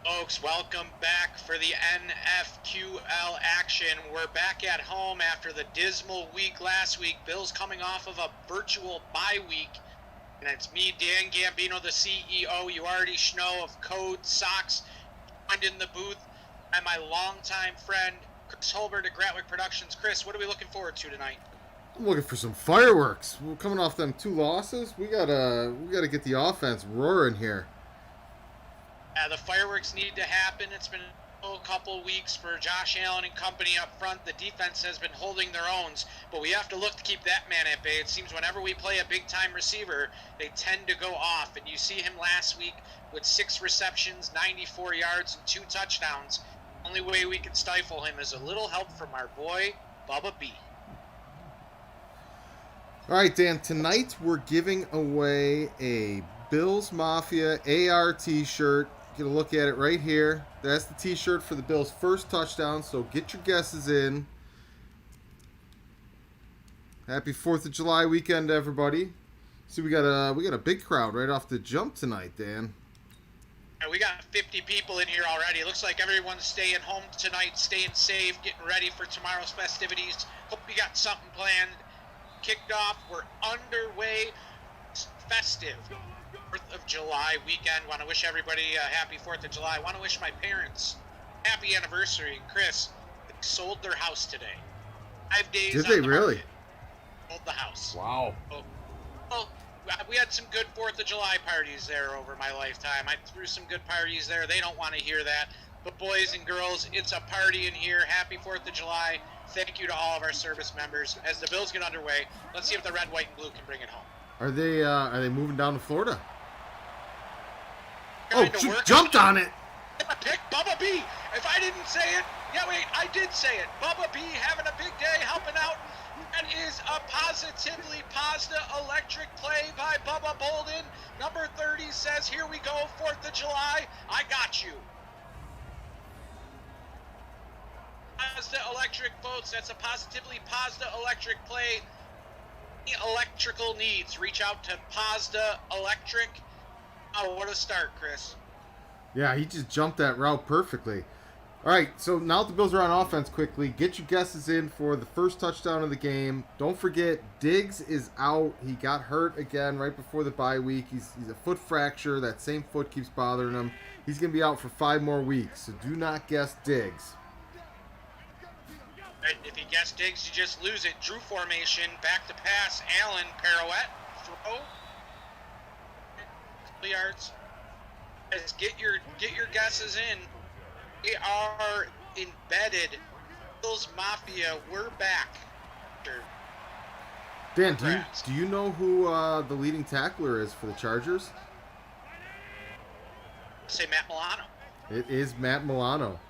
Folks, welcome back for the NFQL action. We're back at home after the dismal week last week. Bill's coming off of a virtual bye week. And it's me, Dan Gambino, the CEO. You already know of Code Socks. Joined in the booth by my longtime friend, Chris Holbert at Gratwick Productions. Chris, what are we looking forward to tonight? I'm looking for some fireworks. We're coming off them 2 losses. We gotta get the offense roaring here. The fireworks need to happen. It's been a couple weeks for Josh Allen and company up front. The defense has been holding their own, but we have to look to keep that man at bay. It seems whenever we play a big-time receiver, they tend to go off. And you see him last week with 6 receptions, 94 yards, and 2 touchdowns. The only way we can stifle him is a little help from our boy, Bubba B. All right, Dan, tonight we're giving away a Bills Mafia AR t-shirt. Get a look at it right here. That's the t-shirt for the Bills' first touchdown, so get your guesses in. Happy 4th of July weekend, everybody. See, we got a big crowd right off the jump tonight, Dan. We got 50 people in here already. It looks like everyone's staying home tonight, staying safe, getting ready for tomorrow's festivities. Hope you got something planned. Kicked off. We're underway. It's festive. 4th of July weekend. Want to wish everybody a happy 4th of July. Want to wish my parents happy anniversary. And Chris, they sold their house today. 5 days. Did they really? Sold the house. Wow. Well, we had some good 4th of July parties there over my lifetime. I threw some good parties there. They don't want to hear that. But boys and girls, it's a party in here. Happy 4th of July. Thank you to all of our service members. As the Bills get underway, let's see if the red, white, and blue can bring it home. Are they moving down to Florida? She work jumped on it. Pick Bubba B. If I didn't say it, yeah, wait, I did say it. Bubba B having a big day, helping out. That is a positively Pazda electric play by Bubba Bolden. Number 30 says, here we go, 4th of July. I got you. Pazda electric boats. That's a positively Pazda electric play. Electrical needs. Reach out to Pazda Electric. Oh, what a start, Chris. Yeah, he just jumped that route perfectly. All right, so now that the Bills are on offense quickly, get your guesses in for the first touchdown of the game. Don't forget, Diggs is out. He got hurt again right before the bye week. He's a foot fracture. That same foot keeps bothering him. He's going to be out for 5 more weeks, so do not guess Diggs. If you guess Diggs, you just lose it. Drew formation, back to pass. Allen, pirouette, throw. Yards. Get your guesses in. We are embedded. Bills Mafia, we're back. Dan, do you know who the leading tackler is for the Chargers? Say Matt Milano. It is Matt Milano.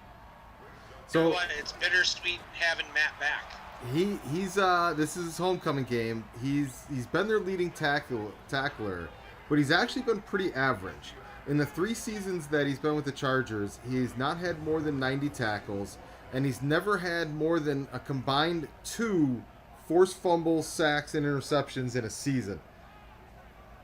So you know what? It's bittersweet having Matt back. He's this is his homecoming game. He's been their leading tackler, but he's actually been pretty average. In the 3 seasons that he's been with the Chargers, he's not had more than 90 tackles, and he's never had more than a combined 2 forced fumbles, sacks, and interceptions in a season.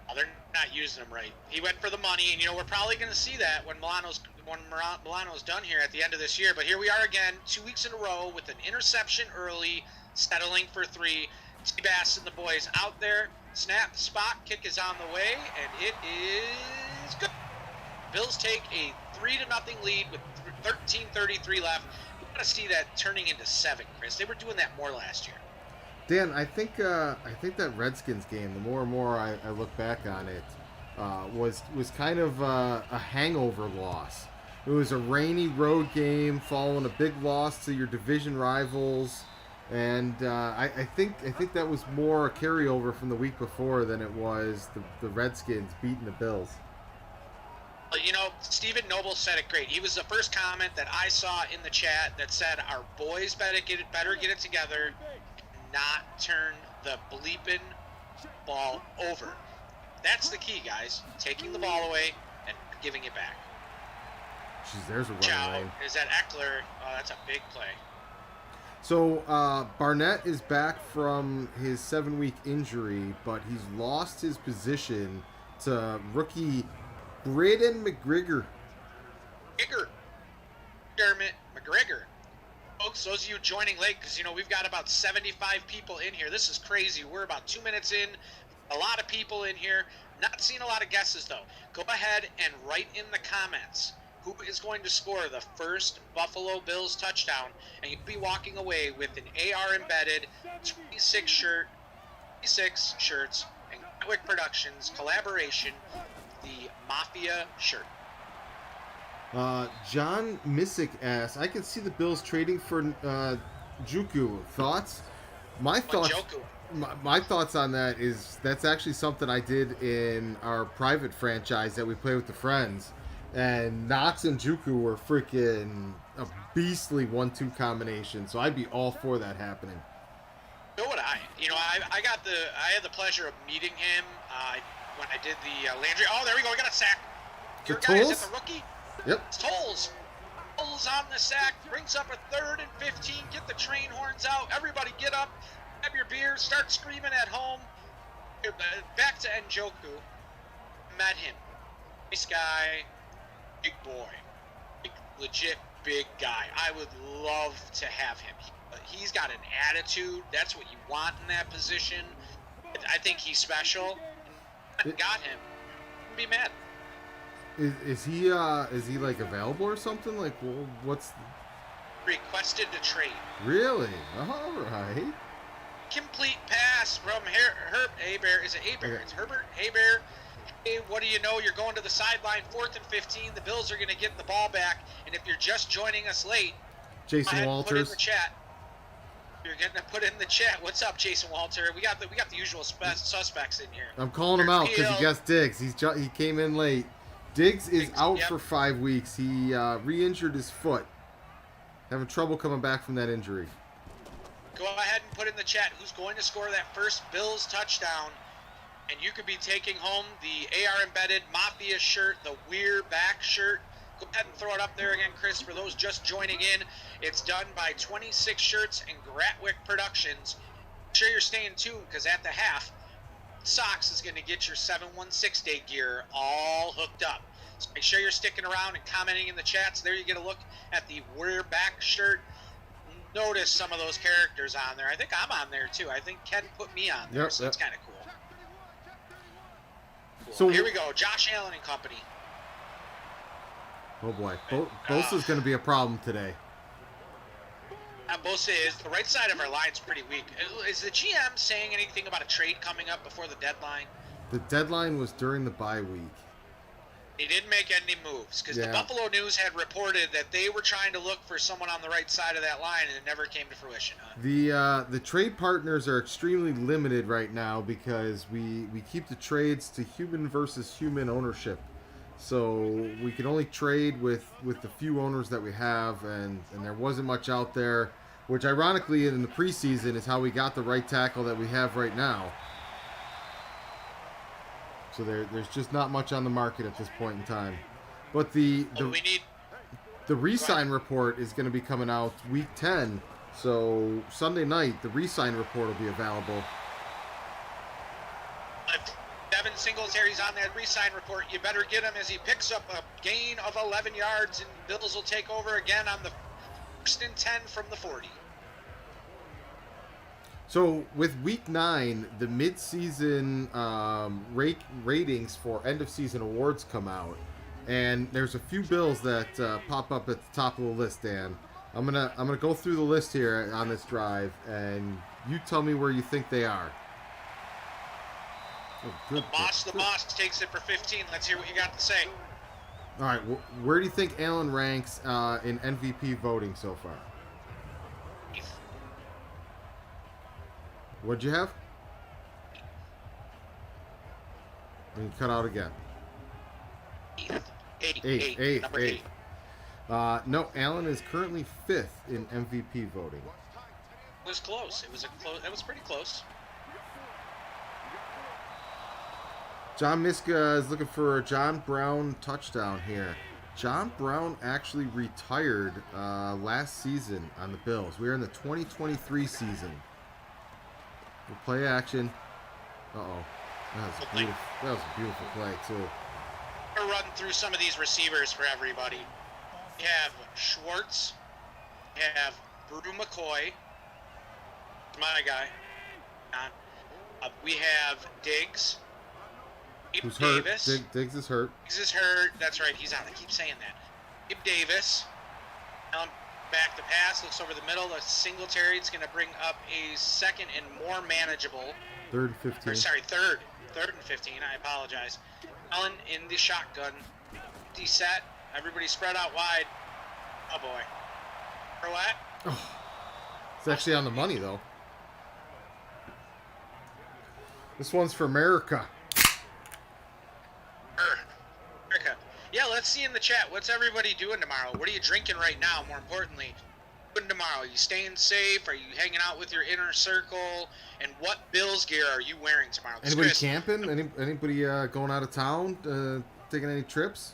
Well, they're not using him right. He went for the money, and we're probably going to see that when Milano's done here at the end of this year. But here we are again, 2 weeks in a row with an interception early, settling for 3. T-Bass and the boys out there. Snap, spot, kick is on the way, and it is good. Bills take a 3-0 lead with 13:33 left. We got to see that turning into 7, Chris. They were doing that more last year. Dan, I think that Redskins game, the more and more I look back on it, was kind of a hangover loss. It was a rainy road game following a big loss to your division rivals, and I think that was more a carryover from the week before than it was the Redskins beating the Bills. Stephen Noble said it great. He was the first comment that I saw in the chat that said our boys better get it together, not turn the bleeping ball over. That's the key, guys. Taking the ball away and giving it back. Jeez, there's a run lane. Is that Eckler? Oh, that's a big play. So Barnett is back from his 7-week injury, but he's lost his position to rookie Braden McGregor. McGregor. Dermot McGregor. Folks, those of you joining late, because, we've got about 75 people in here. This is crazy. We're about 2 minutes in. A lot of people in here. Not seeing a lot of guesses, though. Go ahead and write in the comments who is going to score the first Buffalo Bills touchdown, and you'll be walking away with an AR embedded 26 shirts and Quick Productions collaboration, the Mafia shirt. John Missick asks, I can see the Bills trading for Juku. Thoughts? My thoughts on that is that's actually something I did in our private franchise that we play with the friends. And Knox and Juku were freaking a beastly 1-2 combination. So I'd be all for that happening. So would I. I had the pleasure of meeting him when I did the Landry. Oh, there we go. We got a sack. Your guy, is that the rookie? Yep. It's Tolles. Tolles on the sack, brings up a 3rd and 15. Get the train horns out. Everybody get up, grab your beer, start screaming at home. Back to Njoku. Met him. Nice guy, big boy. Legit big guy. I would love to have him. He's got an attitude. That's what you want in that position. I think he's special. Got him. I'd be mad. Is he like available or something? Like, well, what's requested to trade? Really? All right. Complete pass from Herb Hebert. Is it Hebert? Okay. It's Herbert Hebert. Hey, what do you know? You're going to the sideline, 4th and 15. The Bills are going to get the ball back. And if you're just joining us late, Jason Walters. Put in the chat. You're going to put in the chat. What's up, Jason Walter? We got the usual suspects in here. I'm calling him out because he guessed Diggs. He came in late. Diggs is out for 5 weeks. He re-injured his foot. Having trouble coming back from that injury. Go ahead and put in the chat who's going to score that first Bills touchdown. And you could be taking home the AR embedded Mafia shirt, the Weir back shirt. Go ahead and throw it up there again, Chris, for those just joining in. It's done by 26 Shirts and Gratwick Productions. Make sure you're staying tuned because at the half, Socks is going to get your 716 day gear all hooked up. So make sure you're sticking around and commenting in the chats. There you get a look at the We're Back shirt. Notice some of those characters on there. I think I'm on there too. I think Ken put me on there, so it's kind of cool. So here we go. Josh Allen and company. Oh boy. Bosa's going to be a problem today. Bosa is. The right side of our line's pretty weak. Is the GM saying anything about a trade coming up before the deadline? The deadline was during the bye week. He didn't make any moves because the Buffalo News had reported that they were trying to look for someone on the right side of that line, and it never came to fruition. Huh? The trade partners are extremely limited right now because we keep the trades to human versus human ownership. So we can only trade with the few owners that we have, and there wasn't much out there, which ironically in the preseason is how we got the right tackle that we have right now. So there's just not much on the market at this point in time. But the re-sign report is going to be coming out week 10. So Sunday night, the re-sign report will be available. Devin Singletary's on that re-sign report. You better get him as he picks up a gain of 11 yards, and Bills will take over again on the 1st and 10 from the 40. So with week 9, the mid-season ratings for end-of-season awards come out, and there's a few Bills that pop up at the top of the list. Dan, I'm gonna go through the list here on this drive, and you tell me where you think they are. Oh, good. The boss takes it for 15. Let's hear what you got to say. All right, where do you think Allen ranks in MVP voting so far? What'd you have? And you cut out again. Eight. Number 8. No, Allen is currently 5th in MVP voting. It was close. That was pretty close. John Miska is looking for a John Brown touchdown here. John Brown actually retired last season on the Bills. We are in the 2023 season. We'll play action. Uh-oh. That was a beautiful play, too. We're running through some of these receivers for everybody. You have Schwartz. You have Brew McCoy. My guy. We have Diggs. Gabe Who's Davis. hurt? Diggs is hurt. Diggs is hurt. That's right. He's out. I keep saying that. Gabe Davis. Back to pass. Looks over the middle. The Singletary. It's going to bring up a second and more manageable. Third and 15. Third and 15. I apologize. Allen in the shotgun. Empty set. Everybody spread out wide. Oh, boy. Roulette. Oh, it's actually on the money, though. This one's for America. America. Yeah, let's see in the chat. What's everybody doing tomorrow? What are you drinking right now, more importantly? Doing tomorrow? Are you staying safe? Are you hanging out with your inner circle? And what Bills gear are you wearing tomorrow? Anybody camping? Anybody going out of town? Taking any trips?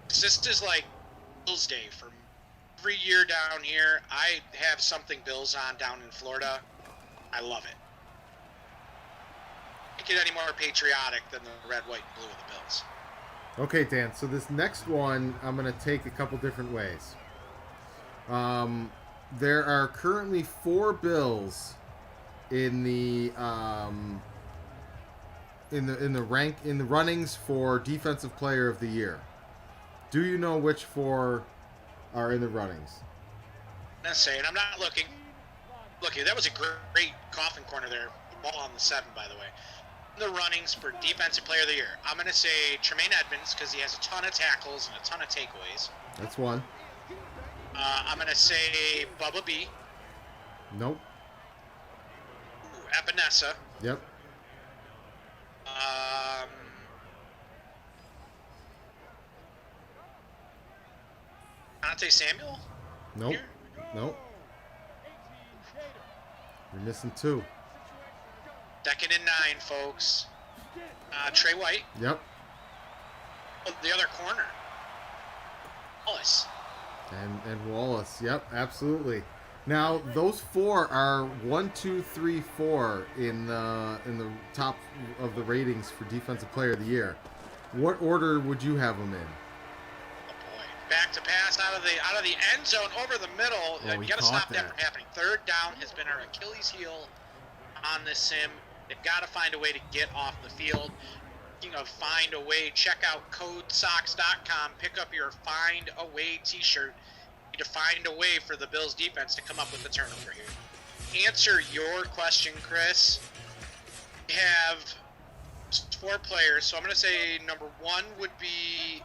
This is like Bills Day for every year down here. I have something Bills on down in Florida. I love it. Can't get any more patriotic than the red, white, and blue of the Bills. Okay, Dan. So this next one, I'm going to take a couple different ways. There are currently 4 Bills in the runnings for Defensive Player of the Year. Do you know which 4 are in the runnings? I'm not saying. I'm not looking. Looking. That was a great coffin corner there. Ball on the 7, by the way. The runnings for Defensive Player of the Year. I'm going to say Tremaine Edmonds because he has a ton of tackles and a ton of takeaways. That's one. I'm going to say Bubba B. Nope. Epinesa. Yep. Dante Samuel? Nope. Here? Nope. You're missing 2. 2nd and 9, folks. Trey White. Yep. Oh, the other corner. Wallace. And Wallace. Yep, absolutely. Now those 4 are 1, 2, 3, 4 in the top of the ratings for Defensive Player of the Year. What order would you have them in? Oh boy! Back to pass out of the end zone over the middle. Oh, You got to stop that from happening. 3rd down has been our Achilles heel on this sim. They've got to find a way to get off the field. Speaking of find a way, check out codesocks.com. Pick up your Find a Way t-shirt. You need to find a way for the Bills defense to come up with the turnover here. Answer your question, Chris. We have 4 players, so I'm going to say number 1 would be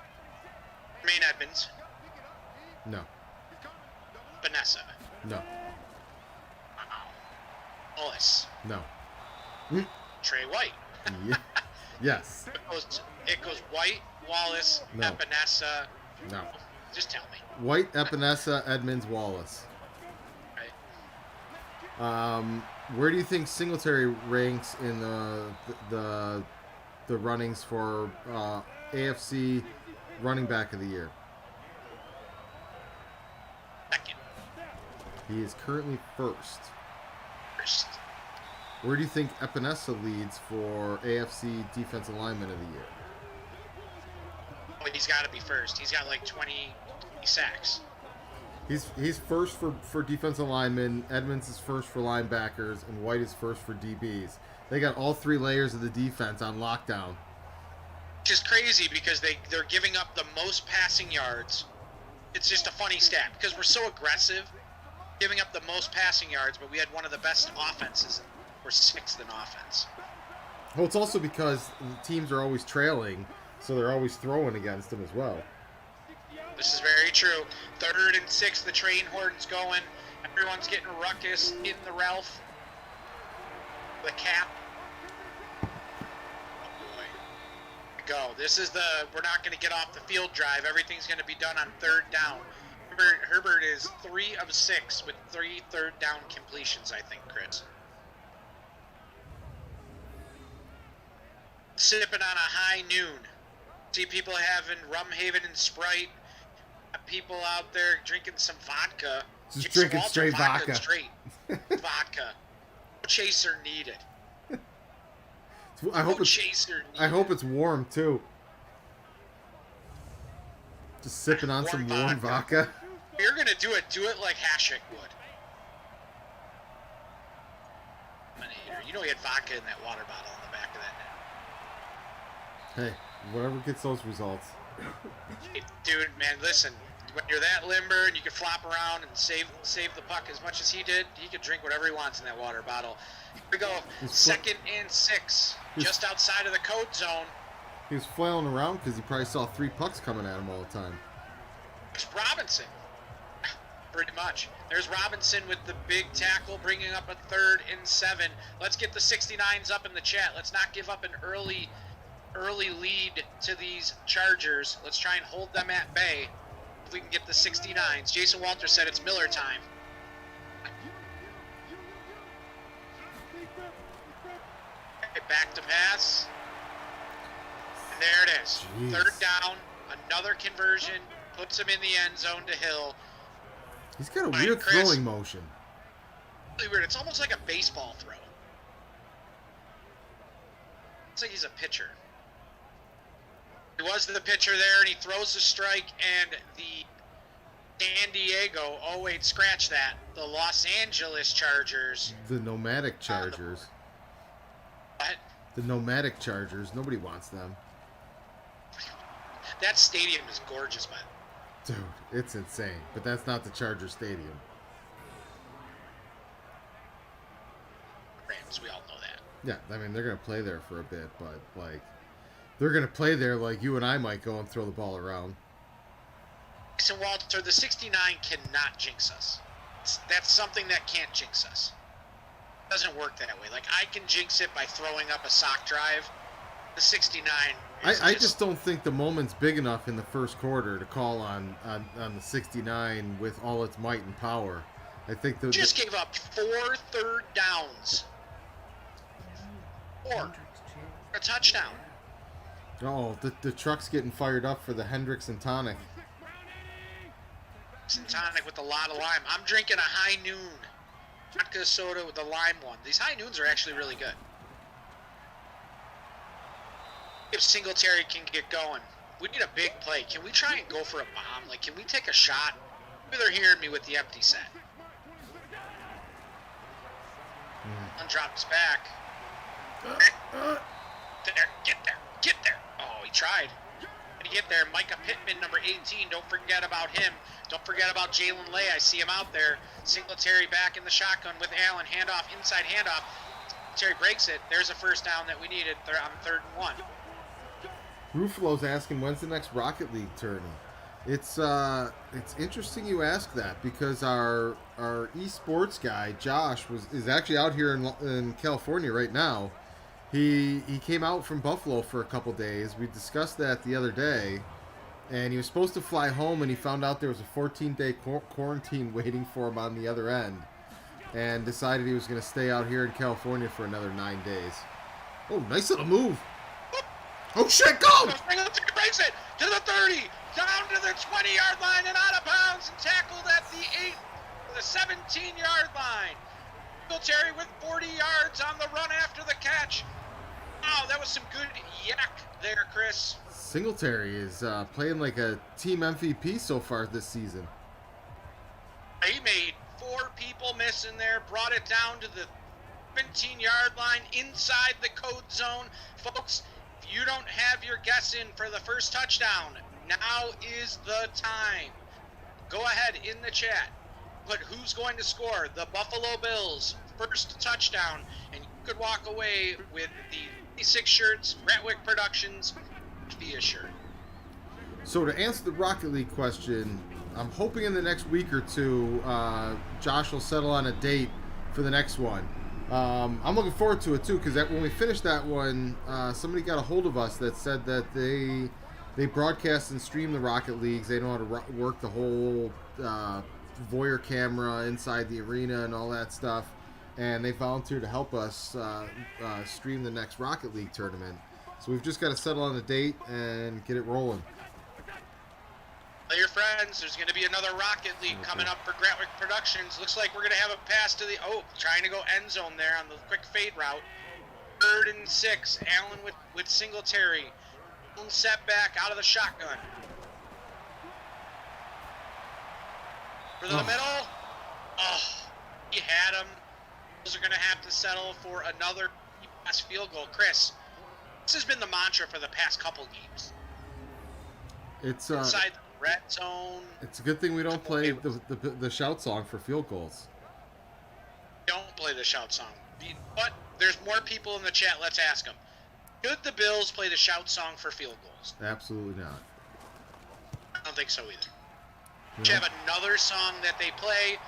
Jermaine Edmonds. No. Vanessa. No. Wallace. No. Trey White. Yeah. Yes. It goes White, Wallace, No. Epinesa. No. Just tell me. White, Epinesa, Edmonds, Wallace. Right. Where do you think Singletary ranks in the runnings for AFC Running Back of the Year? 2nd. He is currently 1st. 1st. Where do you think Epinesa leads for AFC Defensive Lineman of the Year? Oh, he's got to be 1st. He's got like 20 sacks. He's first for defensive linemen. Edmonds is first for linebackers, and White is first for DBs. They got all 3 layers of the defense on lockdown. Which is crazy because they're giving up the most passing yards. It's just a funny stat because we're so aggressive, giving up the most passing yards, but we had one of the best offenses. We're 6th in offense. Well, it's also because the teams are always trailing, so they're always throwing against them as well. This is very true. 3rd and 6, the train horde's going. Everyone's getting ruckus in the Ralph. The cap. Oh boy. Go. This is we're not going to get off the field drive. Everything's going to be done on 3rd down. Herbert is 3 of 6 with 3 3rd down completions, I think, Chris. Sipping on a high noon. See people having rum haven and Sprite. People out there drinking some vodka. Just drinking straight vodka. Straight vodka. No chaser needed. I hope it's warm too. Just sipping on some warm vodka. If you're gonna do it like Hasek would. You know he had vodka in that water bottle in the back of that net. Hey, whatever gets those results. Hey, dude, man, listen. When you're that limber and you can flop around and save the puck as much as he did, he could drink whatever he wants in that water bottle. Here we go. 2nd and 6, just outside of the code zone. He was flailing around because he probably saw 3 pucks coming at him all the time. It's Robinson. Pretty much. There's Robinson with the big tackle, bringing up a 3rd and 7. Let's get the 69s up in the chat. Let's not give up an early lead to these Chargers. Let's try and hold them at bay. If we can get the 69s. Jason Walter said it's Miller time. Okay, back to pass. And there it is. Jeez. 3rd down. Another conversion. Puts him in the end zone to Hill. He's got a weird throwing motion. Really weird. It's almost like a baseball throw. It's like he's a pitcher. He was the pitcher there, and he throws the strike, and the San Diego, oh wait, scratch that, the Los Angeles Chargers. The nomadic Chargers. What? The nomadic Chargers. Nobody wants them. That stadium is gorgeous, man. Dude, it's insane. But that's not the Charger Stadium. Rams, we all know that. Yeah, I mean, they're going to play there for a bit, but, like, they're going to play there like you and I might go and throw the ball around. So, Walter, the 69 cannot jinx us. That's something that can't jinx us. It doesn't work that way. Like, I can jinx it by throwing up a sock drive. The 69... I just don't think the moment's big enough in the first quarter to call on the 69 with all its might and power. I think just gave up 4 third downs. 4. A touchdown. Oh, the truck's getting fired up for the Hendricks and Tonic. And tonic with a lot of lime. I'm drinking a High Noon vodka soda with the lime one. These High Noons are actually really good. If Singletary can get going, we need a big play. Can we try and go for a bomb? Like, can we take a shot? Maybe they're hearing me with the empty set. One drops back. Get there. Oh, he tried. To get there, Micah Pittman, number 18. Don't forget about him. Don't forget about Jalen Lay. I see him out there. Singletary back in the shotgun with Allen. Handoff, inside handoff. Singletary breaks it. There's a first down that we needed. They're on 3rd and 1. Ruffalo's asking when's the next Rocket League tourney. It's interesting you ask that because our esports guy Josh is actually out here in California right now. He came out from Buffalo for a couple days. We discussed that the other day, and he was supposed to fly home, and he found out there was a 14-day quarantine waiting for him on the other end, and decided he was going to stay out here in California for another 9 days. Oh, nice little move. Oh, shit, go! Breaks it to the 30, down to the 20-yard line and out of bounds and tackled at the 17-yard line. Singletary with 40 yards on the run after the catch. Wow, that was some good yak there, Chris. Singletary is playing like a team MVP so far this season. He made 4 people miss in there, brought it down to the 17-yard line inside the code zone. Folks, if you don't have your guess in for the first touchdown, now is the time. Go ahead in the chat. Put who's going to score the Buffalo Bills first touchdown, and you could walk away with the 6 shirts, Ratwick Productions via shirt. So to answer the Rocket League question, I'm hoping in the next week or two, Josh will settle on a date for the next one. I'm looking forward to it too, because when we finished that one, somebody got a hold of us that said that they broadcast and stream the Rocket Leagues. They know how to work the whole voyeur camera inside the arena and all that stuff, and they volunteered to help us stream the next Rocket League tournament. So we've just got to settle on a date and get it rolling. Tell your friends, there's going to be another Rocket League coming up for Ratwick Productions. Looks like we're going to have a pass to the trying to go end zone there on the quick fade route. 3rd and 6, Allen with Singletary. Set back out of the shotgun. For the middle. Oh, he had him. Those are going to have to settle for another pass field goal. Chris, this has been the mantra for the past couple games. It's inside the red zone. It's a good thing we don't play the shout song for field goals. Don't play the shout song. But there's more people in the chat. Let's ask them. Should the Bills play the shout song for field goals? Absolutely not. I don't think so either. No. You have another song that they play.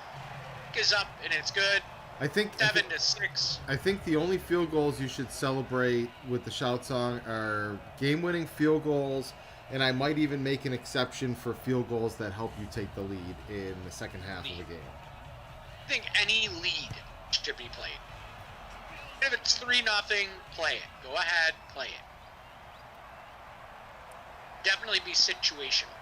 Is up and it's good. I think 7-6. I think the only field goals you should celebrate with the shout song are game-winning field goals, and I might even make an exception for field goals that help you take the lead in the second half of the game. I think any lead should be played. If it's 3-0, play it. Go ahead, play it. Definitely be situational.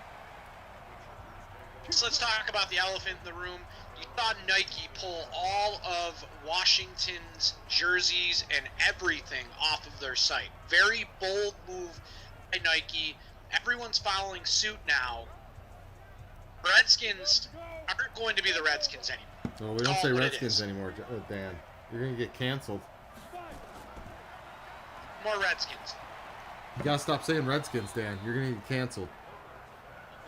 So let's talk about the elephant in the room. You saw Nike pull all of Washington's jerseys and everything off of their site. Very bold move by Nike. Everyone's following suit now. Redskins aren't going to be the Redskins anymore. No, we don't say Redskins anymore, Dan. You're going to get canceled. More Redskins. You got to stop saying Redskins, Dan. You're going to get canceled.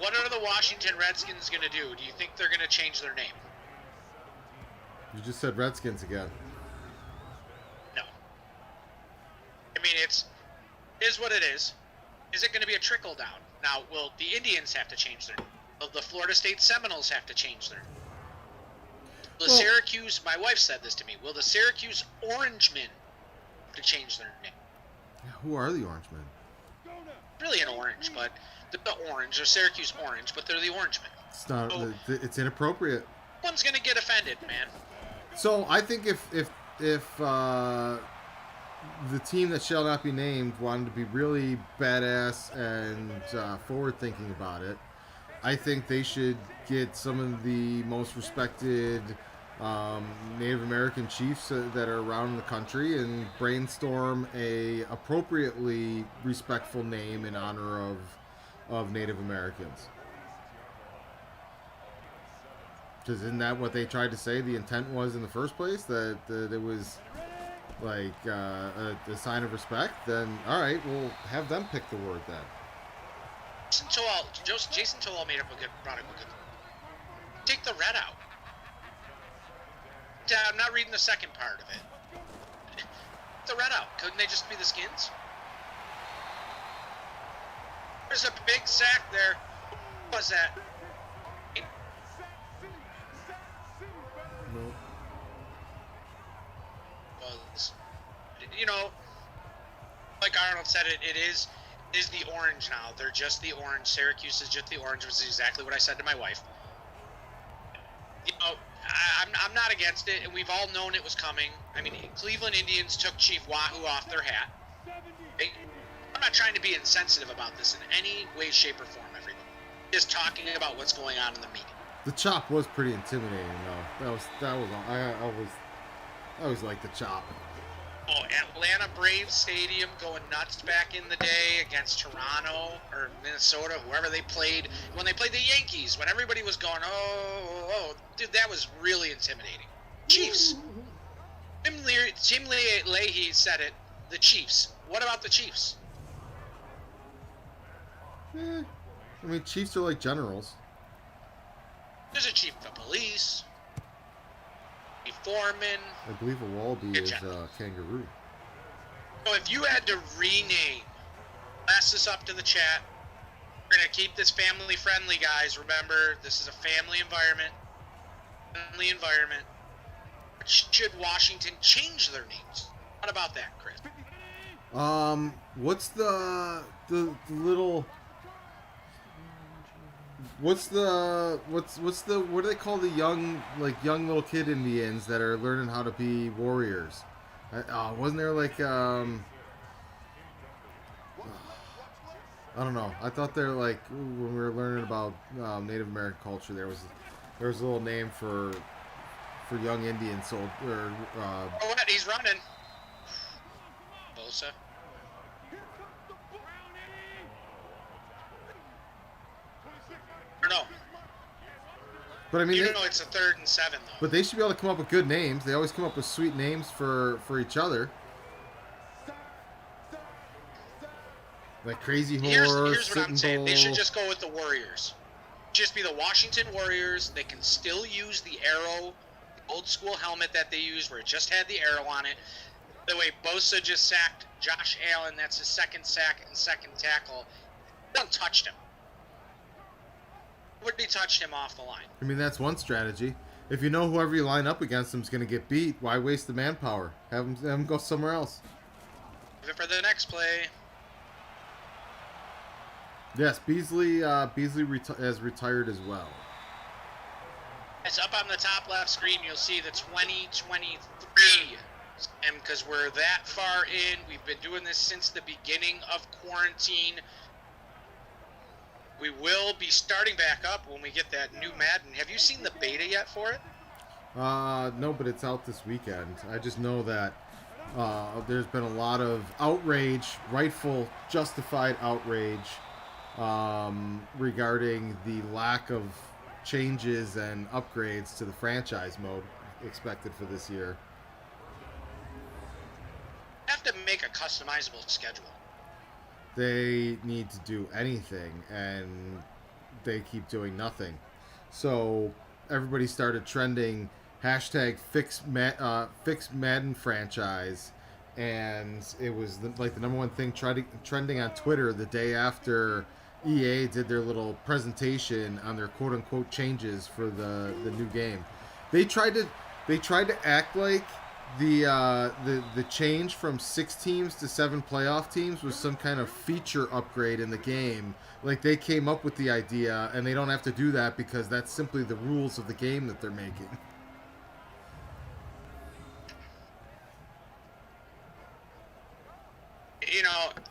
What are the Washington Redskins going to do? Do you think they're going to change their name? You just said Redskins again. No. I mean, it is what it is. Is it going to be a trickle down? Now, will the Indians have to change their name? Will the Florida State Seminoles have to change their name? Will the Syracuse, my wife said this to me, will the Syracuse Orangemen have to change their name? Yeah, who are the Orangemen? Really an orange, but the orange, or Syracuse Orange, but they're the Orangemen. It's not. So, it's inappropriate. One's going to get offended, man. So I think if the team that shall not be named wanted to be really badass and forward-thinking about it, I think they should get some of the most respected Native American chiefs that are around the country and brainstorm a appropriately respectful name in honor of Native Americans. Because isn't that what they tried to say the intent was in the first place? That it was like a sign of respect? Then, all right, we'll have them pick the word then. Jason Tolal brought up a good. Take the red out. I'm not reading the second part of it. The red out. Couldn't they just be the skins? There's a big sack there. What was that? No. Was, like Arnold said, it is the orange now. They're just the orange. Syracuse is just the orange, which is exactly what I said to my wife. I'm not against it, and we've all known it was coming. I mean, Cleveland Indians took Chief Wahoo off their hat. I'm not trying to be insensitive about this in any way, shape, or form, everyone. Just talking about what's going on in the meeting. The chop was pretty intimidating, though. I always liked the chop. Oh, Atlanta Braves Stadium going nuts back in the day against Toronto or Minnesota, whoever they played. When they played the Yankees, when everybody was going, oh, dude, that was really intimidating. Chiefs. Tim Leahy said it. The Chiefs. What about the Chiefs? I mean, Chiefs are like generals. There's a chief of police. A foreman. I believe a wallaby is a kangaroo. So if you had to rename, pass this up to the chat. We're going to keep this family friendly, guys. Remember, this is a family environment. Should Washington change their names? What about that, Chris? What's the little... what do they call the young little kid Indians that are learning how to be warriors? Wasn't there like I don't know. I thought they're like when we were learning about Native American culture, there was a little name for young Indian soldiers. Oh, what? He's running. Bosa. Or no. But I mean, It's a 3rd and 7 though. but they should be able to come up with good names. They always come up with sweet names for each other. Like Crazy Horse, Here's what I'm saying. They should just go with the Warriors. Just be the Washington Warriors. They can still use the arrow, the old school helmet that they used where it just had the arrow on it. By the way, Bosa just sacked Josh Allen. That's his 2nd sack and 2nd tackle. No one touched him. Nobody touched him off the line. I mean, that's one strategy. If you know whoever you line up against them is going to get beat, why waste the manpower? Have them go somewhere else. Leave it for the next play. Yes, Beasley has retired as well. It's up on the top left screen. You'll see the 2023. And because we're that far in, we've been doing this since the beginning of quarantine. We will be starting back up when we get that new Madden. Have you seen the beta yet for it? No, but it's out this weekend. I just know that there's been a lot of outrage, rightful, justified outrage, regarding the lack of changes and upgrades to the franchise mode expected for this year. Have to make a customizable schedule. They need to do anything, and they keep doing nothing. So everybody started trending hashtag fix Madden franchise, and it was the number one thing trending on Twitter the day after EA did their little presentation on their quote unquote changes for the new game. They tried to act like the change from 6 teams to 7 playoff teams was some kind of feature upgrade in the game. Like they came up with the idea and they don't have to do that because that's simply the rules of the game that they're making.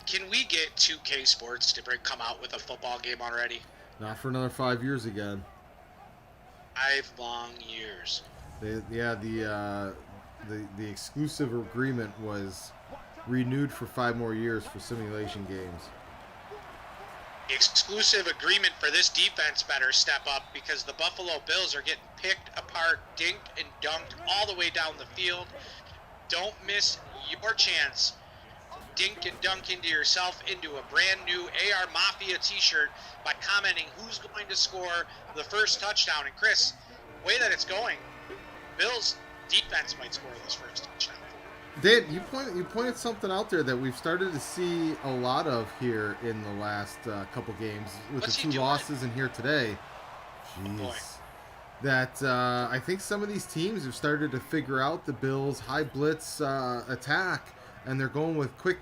Can we get 2K Sports to come out with a football game already? Not for another 5 years again. 5 long years. The exclusive agreement was renewed for 5 more years for simulation games. The exclusive agreement for this defense better step up because the Buffalo Bills are getting picked apart, dinked and dunked all the way down the field. Don't miss your chance. Dink and dunk into yourself into a brand new AR Mafia t-shirt by commenting who's going to score the first touchdown. And Chris, the way that it's going, Bills defense might score this first touchdown. Dave, you pointed something out there that we've started to see a lot of here in the last couple games with the 2 losses in here today. Jeez. That I think some of these teams have started to figure out the Bills' high blitz attack, and they're going with quick,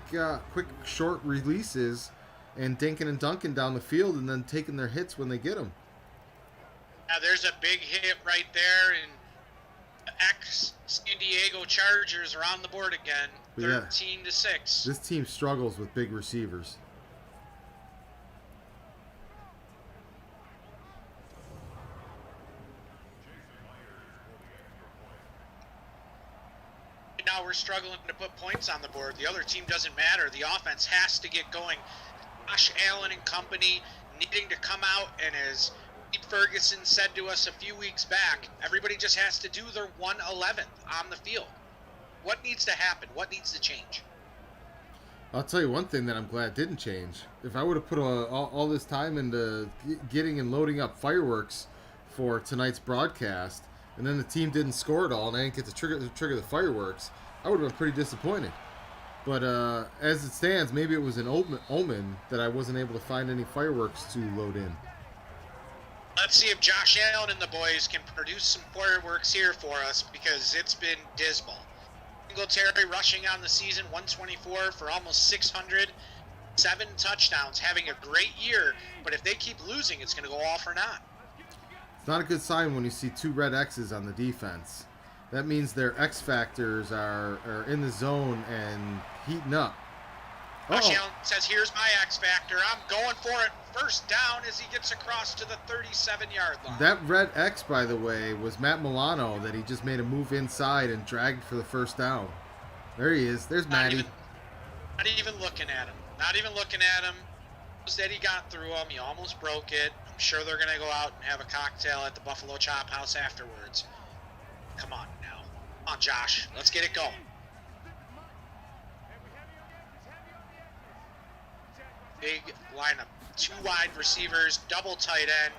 short releases and dinking and dunking down the field and then taking their hits when they get them. Now there's a big hit right there, and San Diego Chargers are on the board again, 13-6. This team struggles with big receivers. Now we're struggling to put points on the board. The other team doesn't matter. The offense has to get going. Josh Allen and company needing to come out, and as Pete Ferguson said to us a few weeks back, everybody just has to do their 1/11th on the field. What needs to happen? What needs to change? I'll tell you one thing that I'm glad didn't change. If I would have put all this time into getting and loading up fireworks for tonight's broadcast, and then the team didn't score at all, and I didn't get to trigger the fireworks, I would have been pretty disappointed. But as it stands, maybe it was an omen that I wasn't able to find any fireworks to load in. Let's see if Josh Allen and the boys can produce some fireworks here for us, because it's been dismal. Singletary rushing on the season, 124 for almost 600, 7 touchdowns, having a great year. But if they keep losing, it's going to go all for naught. It's not a good sign when you see 2 red X's on the defense. That means their X factors are in the zone and heating up. Josh Allen says, here's my X factor. I'm going for it. First down as he gets across to the 37-yard line. That red X, by the way, was Matt Milano that he just made a move inside and dragged for the first down. There he is. There's Matty. Not even looking at him. Not even looking at him. Said he got through him. He almost broke it. I'm sure they're going to go out and have a cocktail at the Buffalo Chop House afterwards. Come on now. Come on, Josh. Let's get it going. Big lineup. 2 wide receivers, double tight end.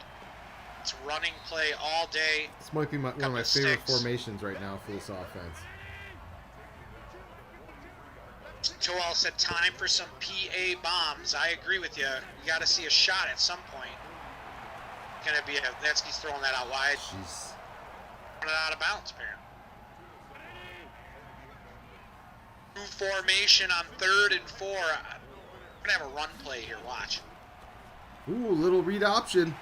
It's running play all day. This might be one of my favorite formations right now for this offense. Joel said time for some PA bombs. I agree with you. You got to see a shot at some point. Gonna be Netsky's throwing that out wide. Jeez. Running out of bounds, apparently. New formation on 3rd and 4. We're gonna have a run play here. Watch. Ooh, little read option.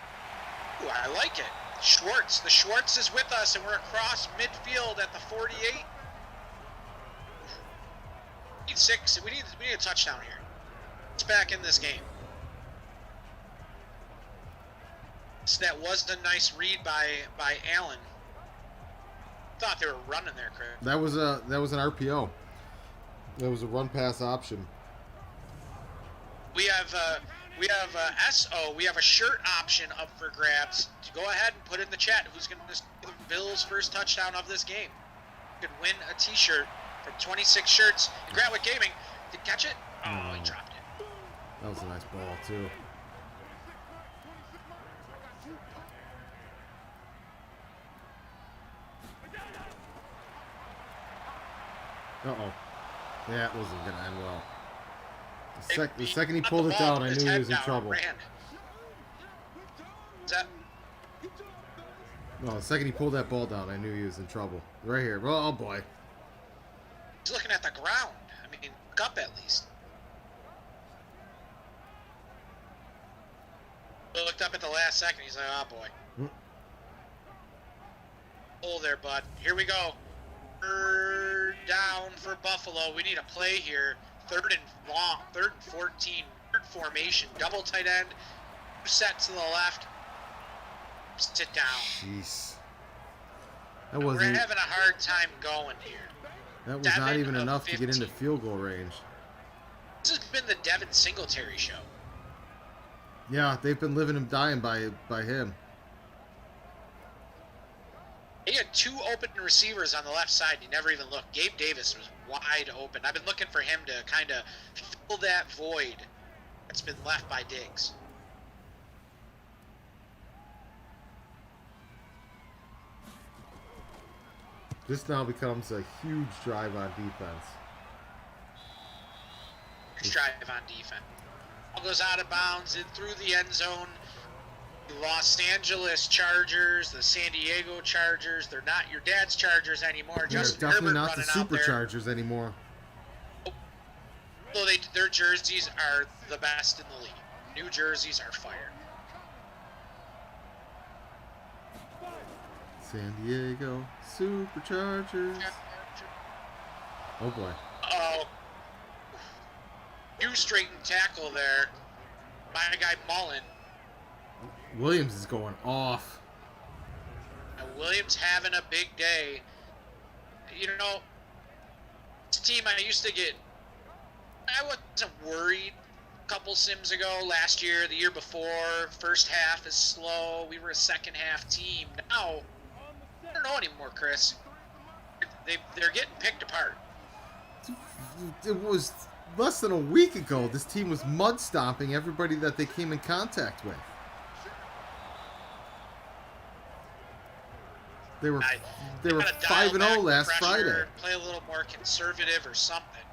Ooh, I like it. Schwartz. The Schwartz is with us, and we're across midfield at the 48. We need 6. We need a touchdown here. It's back in this game. So that was a nice read by Allen. Thought they were running there, Chris. That was an RPO. That was a run pass option. We have SO. We have a shirt option up for grabs. Go ahead and put in the chat who's going to be the Bills' first touchdown of this game. You could win a T-shirt from 26 shirts. Gratwick Gaming, did catch it? Oh, he dropped it. That was a nice ball too. Uh-oh. Yeah, it wasn't going to end well. The second he pulled it down, I knew he was in trouble. No, the second he pulled that ball down, I knew he was in trouble. Right here. Oh, boy. He's looking at the ground. I mean, look up at least. He looked up at the last second. He's like, oh, boy. Hold there, bud. Here we go. Third down for Buffalo. We need a play here. 3rd and long. 3rd and 14. Third formation. Double tight end. Set to the left. Sit down. Jeez. We're having a hard time going here. That was not even enough to get into field goal range. This has been the Devin Singletary show. Yeah, they've been living and dying by him. He had 2 open receivers on the left side. He never even looked. Gabe Davis was wide open. I've been looking for him to kind of fill that void that's been left by Diggs. This now becomes a huge drive on defense. Huge drive on defense. Ball goes out of bounds and through the end zone. The Los Angeles Chargers, the San Diego Chargers, they're not your dad's Chargers anymore. They're Justin definitely Herbert not the running out there. Superchargers anymore. Well, their jerseys are the best in the league. New jerseys are fire. San Diego Superchargers. Oh boy. Oh, new straightened tackle there. My guy Mullen. Williams is going off. Williams having a big day. You know, this team I used to get, I wasn't worried a couple sims ago, last year, the year before. First half is slow. We were a second half team. Now, I don't know anymore, Chris. They're getting picked apart. It was less than a week ago. This team was mud stomping everybody that they came in contact with. They were 5-0 last Friday. Play a little more conservative or something.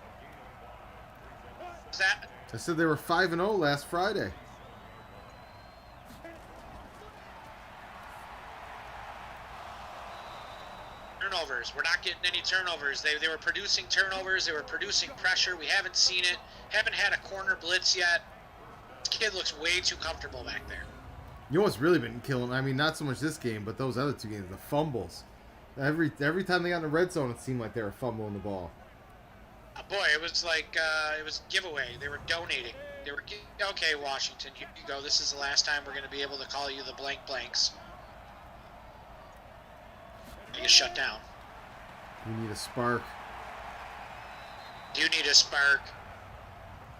Is that? I said they were 5-0 last Friday. Turnovers. We're not getting any turnovers. They were producing turnovers. They were producing pressure. We haven't seen it. Haven't had a corner blitz yet. This kid looks way too comfortable back there. You know what's really been killing? I mean, not so much this game, but those other 2 games, the fumbles. Every time they got in the red zone, it seemed like they were fumbling the ball. Boy, it was like it was giveaway. They were donating. They were okay, Washington. Here you go. This is the last time we're going to be able to call you the blank blanks. You get shut down. We need a spark. You need a spark.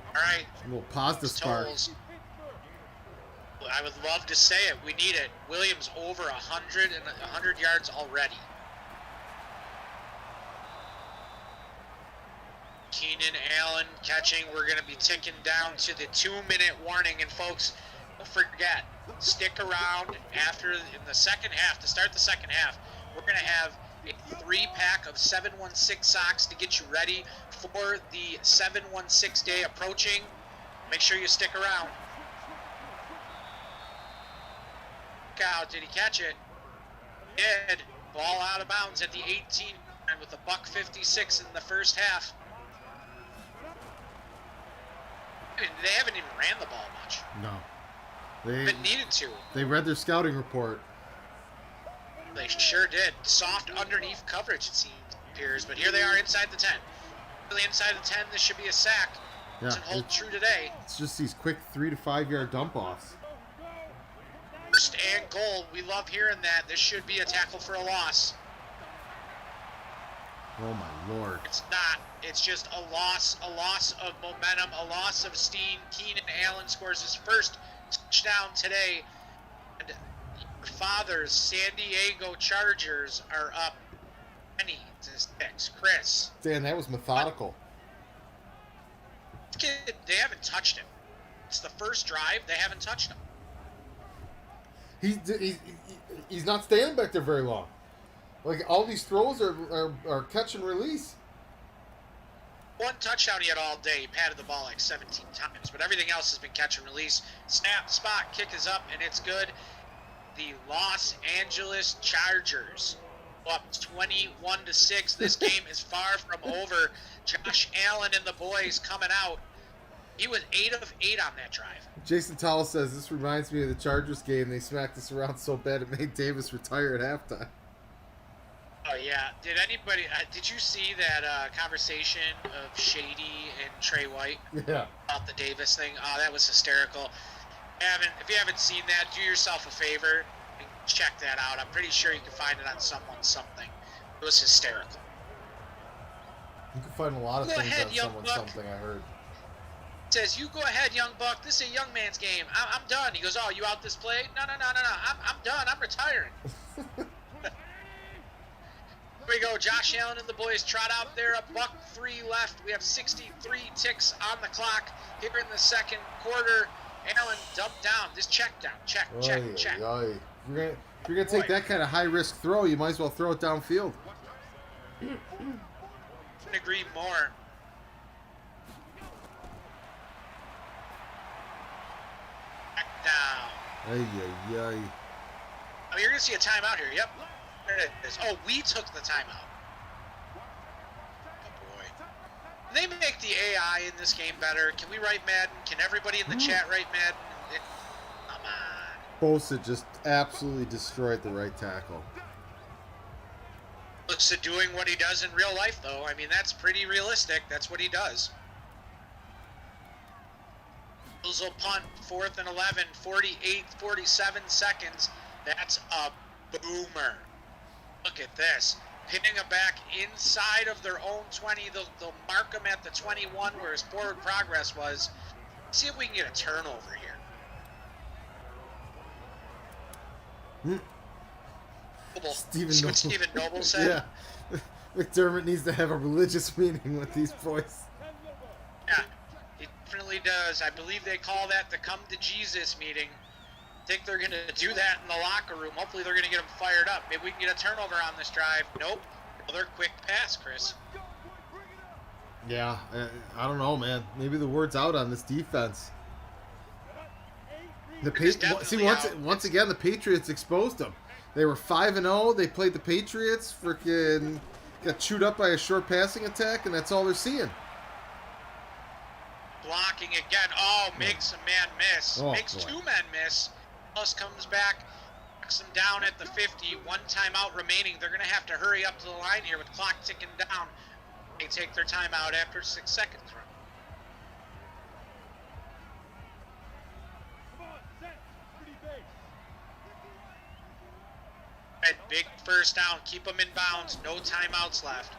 All right. A little positive spark. Tolls. I would love to say it. We need it. Williams over 100 yards already. Keenan Allen catching. We're going to be ticking down to the 2-minute warning. And folks, don't forget, stick around in the second half, to start the second half. We're going to have a 3-pack of 716 socks to get you ready for the 716 day approaching. Make sure you stick around. Out. Did he catch it? Did. Ball out of bounds at the 18 with a $1.56 in the first half. They haven't even ran the ball much. No. They needed to. They read their scouting report. They sure did. Soft underneath coverage, it seems, appears. But here they are inside the 10. Really inside the 10, this should be a sack. Yeah, doesn't hold true today. It's just these quick 3 to 5 yard dump offs. First and goal. We love hearing that. This should be a tackle for a loss. Oh my lord. It's not. It's just a loss of momentum, a loss of steam. Keenan Allen scores his first touchdown today. And your father's San Diego Chargers are up 20-6. Chris. Dan, that was methodical. They haven't touched him. It's the first drive. They haven't touched him. He's not standing back there very long. Like, all these throws are catch and release. One touchdown he had all day. He patted the ball like 17 times, but everything else has been catch and release. Snap, spot, kick is up, and it's good. The Los Angeles Chargers up 21-6. This game is far from over. Josh Allen and the boys coming out. He was 8 of 8 on that drive. Jason Towle says, this reminds me of the Chargers game. They smacked us around so bad it made Davis retire at halftime. Oh, yeah. Did you see that conversation of Shady and Trey White? Yeah. About the Davis thing? Oh, that was hysterical. If you haven't seen that, do yourself a favor and check that out. I'm pretty sure you can find it on Someone Something. It was hysterical. You can find a lot of things on Someone Something, I heard. Says, you go ahead, young buck. This is a young man's game. I'm done. He goes, oh, you out this play? No. I'm done. I'm retiring. Here we go. Josh Allen and the boys trot out there. $1:03 left. We have 63 ticks on the clock here in the second quarter. Allen dumped down. Just check down. Check. If you're gonna take that kind of high risk throw, you might as well throw it downfield. Couldn't agree more. Down. Ay. Oh, you're going to see a timeout here. Yep. There it is. Oh, we took the timeout. Oh, boy. Can they make the AI in this game better? Can we write Madden? Can everybody in the chat write Madden? Come on. Bosa just absolutely destroyed the right tackle. Looks to doing what he does in real life, though. I mean, that's pretty realistic. That's what he does. Will punt, 4th and 11, 47 seconds. That's a boomer. Look at this. Pinning a back inside of their own 20. They'll mark him at the 21 where his forward progress was. See if we can get a turnover here. See what Stephen Noble said? Yeah. McDermott needs to have a religious meeting with these boys. Yeah. He definitely does. I believe they call that the come to Jesus meeting. I think they're going to do that in the locker room. Hopefully they're going to get them fired up. Maybe we can get a turnover on this drive. Nope. Another quick pass, Chris. Yeah, I don't know, man. Maybe the word's out on this defense. Once again, the Patriots exposed them. They were 5-0. They played the Patriots. Freaking got chewed up by a short passing attack, and that's all they're seeing. Blocking again. Oh, makes a man miss. Makes 2 men miss. Plus comes back, knocks them down at the 50. 1 timeout remaining. They're going to have to hurry up to the line here with clock ticking down. They take their timeout after 6 seconds. Big first down. Keep them in bounds. No timeouts left.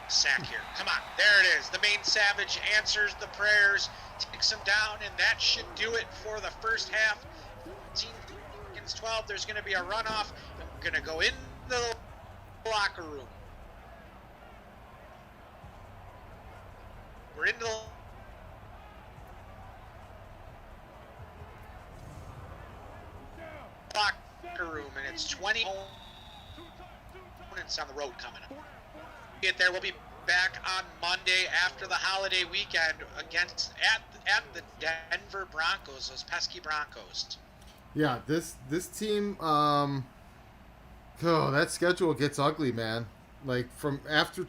Sack here. Come on. There it is. The main Savage answers the prayers, takes him down, and that should do it for the first half. 12. There's going to be a runoff, and we're going to go in the locker room. We're in the locker room, and it's 20 opponents on the road coming up. Get there. We'll be back on Monday after the holiday weekend against at the Denver Broncos, those pesky Broncos. Yeah, this team, that schedule gets ugly, man. Like from after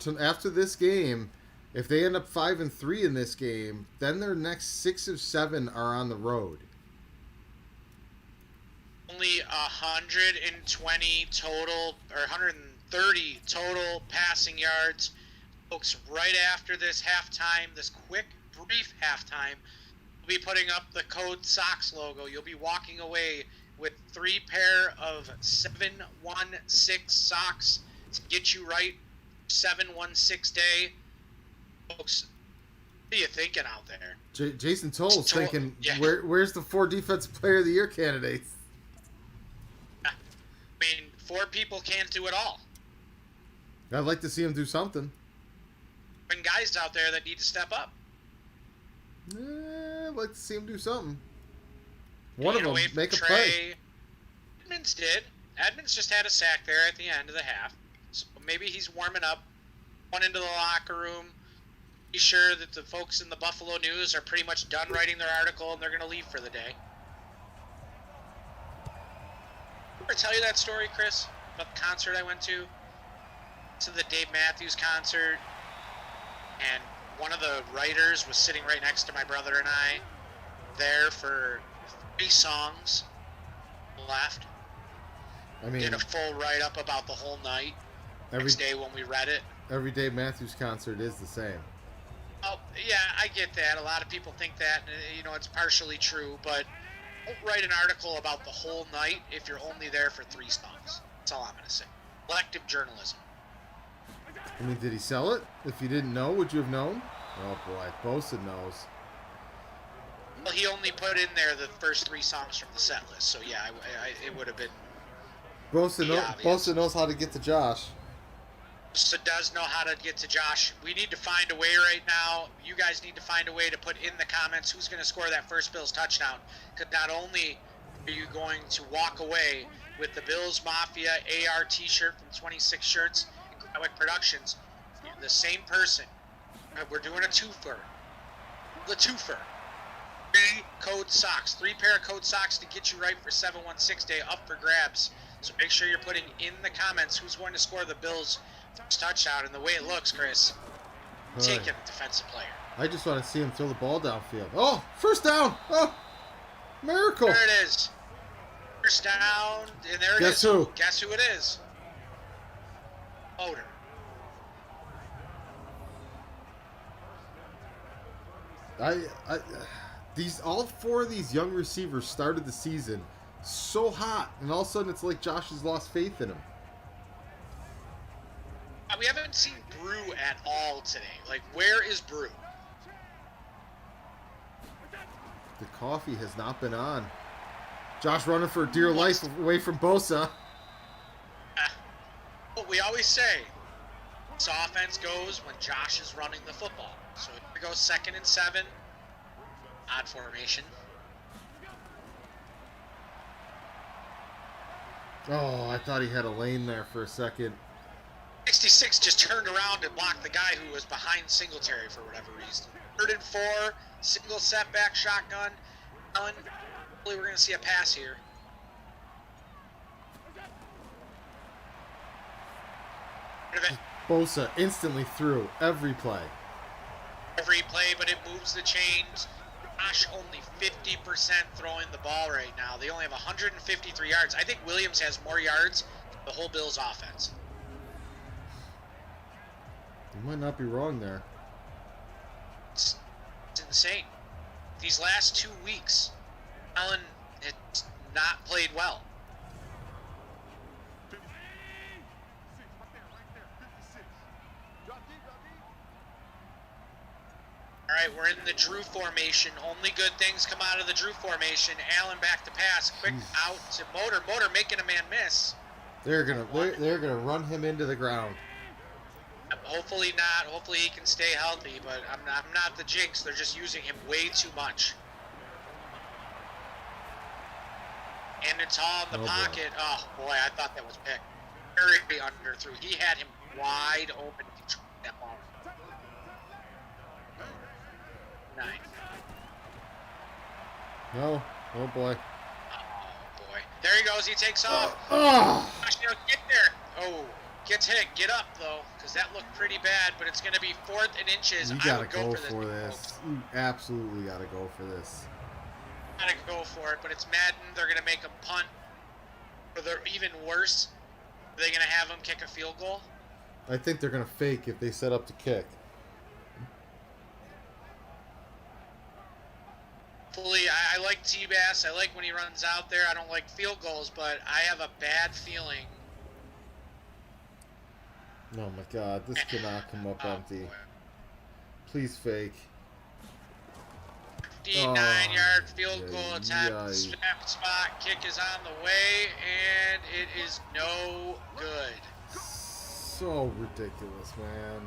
this game, if they end up 5-3 in this game, then their next 6 of 7 are on the road. Only 120 total, or 130 total passing yards. Folks, right after this halftime, this quick, brief halftime, we'll be putting up the Code Sox logo. You'll be walking away with 3 pair of 716 socks to get you right 716 day. Folks, what are you thinking out there? Jason Toll's thinking, yeah. Where's the 4 Defensive Player of the Year candidates? I mean, 4 people can't do it all. I'd like to see him do something. And guys out there that need to step up. I'd like to see him do something. One of them make a play. Edmonds did. Edmonds just had a sack there at the end of the half. So maybe he's warming up. Went into the locker room. Be sure that the folks in the Buffalo News are pretty much done writing their article and they're going to leave for the day. Ever tell you that story, Chris, about the concert I went to? To the Dave Matthews concert. And one of the writers was sitting right next to my brother and I there for 3 songs. Left. I mean, did a full write-up about the whole night. Next day when we read it. Every Dave Matthews concert is the same. Oh, yeah, I get that. A lot of people think that, and, it's partially true, but don't write an article about the whole night if you're only there for 3 songs. That's all I'm going to say. Selective journalism. I mean, did he sell it? If you didn't know, would you have known? Oh, boy. Bosa knows. Well, he only put in there the first 3 songs from the set list, so yeah, it would have been... Bosa knows how to get to Josh. Bosa does know how to get to Josh. We need to find a way right now. You guys need to find a way to put in the comments who's going to score that first Bills touchdown. Because not only are you going to walk away with the Bills Mafia AR t-shirt from 26 Shirts, Quick Productions, the same person. We're doing a twofer. The twofer. 3 code socks. 3 pair of code socks to get you right for 716 day up for grabs. So make sure you're putting in the comments who's going to score the Bills' first touchdown. And the way it looks, Chris, taking a defensive player. I just want to see him throw the ball downfield. Oh, first down. Oh, miracle. There it is. First down. And there it is. Guess who? Guess who it is? Motor. All 4 of these young receivers started the season so hot, and all of a sudden it's like Josh has lost faith in him. We haven't seen Brew at all today. Like, where is Brew? The coffee has not been on. Josh running for dear life away from Bosa. What we always say, this offense goes when Josh is running the football. So here we go, 2nd and 7. Odd formation. Oh, I thought he had a lane there for a second. 66 just turned around and blocked the guy who was behind Singletary for whatever reason. 3rd and 4, single setback shotgun. Hopefully we're going to see a pass here. Bosa instantly threw every play. Every play, but it moves the chains. Josh only 50% throwing the ball right now. They only have 153 yards. I think Williams has more yards than the whole Bills offense. You might not be wrong there. It's insane. These last 2 weeks, Allen has not played well. right, we're in the Drew formation. Only good things come out of the Drew formation. Allen back to pass. Quick out to Motor. Motor making a man miss. They're gonna run him into the ground. Hopefully not. Hopefully he can stay healthy, but I'm not the jinx. They're just using him way too much. And it's all in the pocket. Boy. Oh, boy, I thought that was pick. Very underthrew. He had him wide open. That ball. 9. No. Oh, boy. Oh, boy. There he goes. He takes off. Get there. Oh, gets hit. Get up, though, because that looked pretty bad, but it's going to be 4th and inches. You got to go for this. You absolutely got to go for this. Got to go for it, but it's Madden. They're going to make him punt. Or they're even worse. Are they going to have him kick a field goal? I think they're going to fake if they set up to kick. Fully, I like T-Bass. I like when he runs out there. I don't like field goals, but I have a bad feeling. Oh, my God. This cannot come up empty. Boy. Please fake. 59-yard field goal attempt. Spot kick is on the way, and it is no good. So ridiculous, man.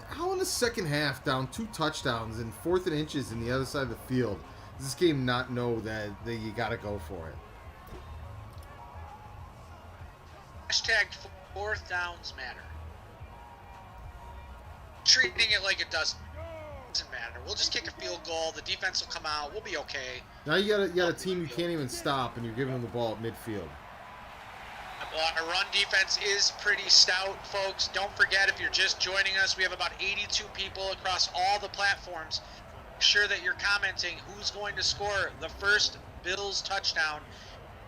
How in the second half, down 2 touchdowns and 4th and inches in the other side of the field, does this game not know that you got to go for it? Hashtag 4th downs matter. Treating it like it doesn't matter. We'll just kick a field goal. The defense will come out. We'll be okay. Now you got a team you can't even stop, and you're giving them the ball at midfield. Well, our run defense is pretty stout, folks. Don't forget, if you're just joining us, we have about 82 people across all the platforms. Make sure that you're commenting who's going to score the first Bills touchdown.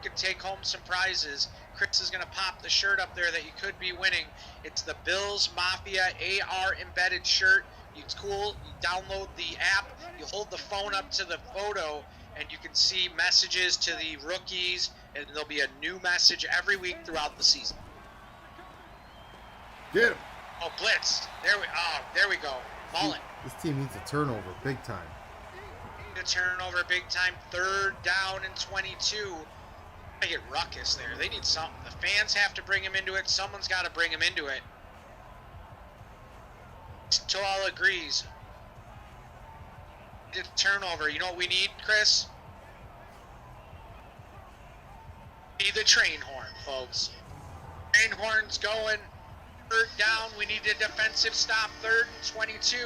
You can take home some prizes. Chris is going to pop the shirt up there that you could be winning. It's the Bills Mafia AR embedded shirt. It's cool. You download the app. You hold the phone up to the photo, and you can see messages to the rookies, and there'll be a new message every week throughout the season. Get him. Oh, blitzed. There we go. Mullen. This team needs a turnover big time. A turnover big time. 3rd down and 22. They get ruckus there. They need something. The fans have to bring him into it. Someone's got to bring him into it. Toal agrees. The turnover. You know what we need, Chris? We need the train horn, folks. Train horn's going. 3rd down. We need a defensive stop. 3rd and 22.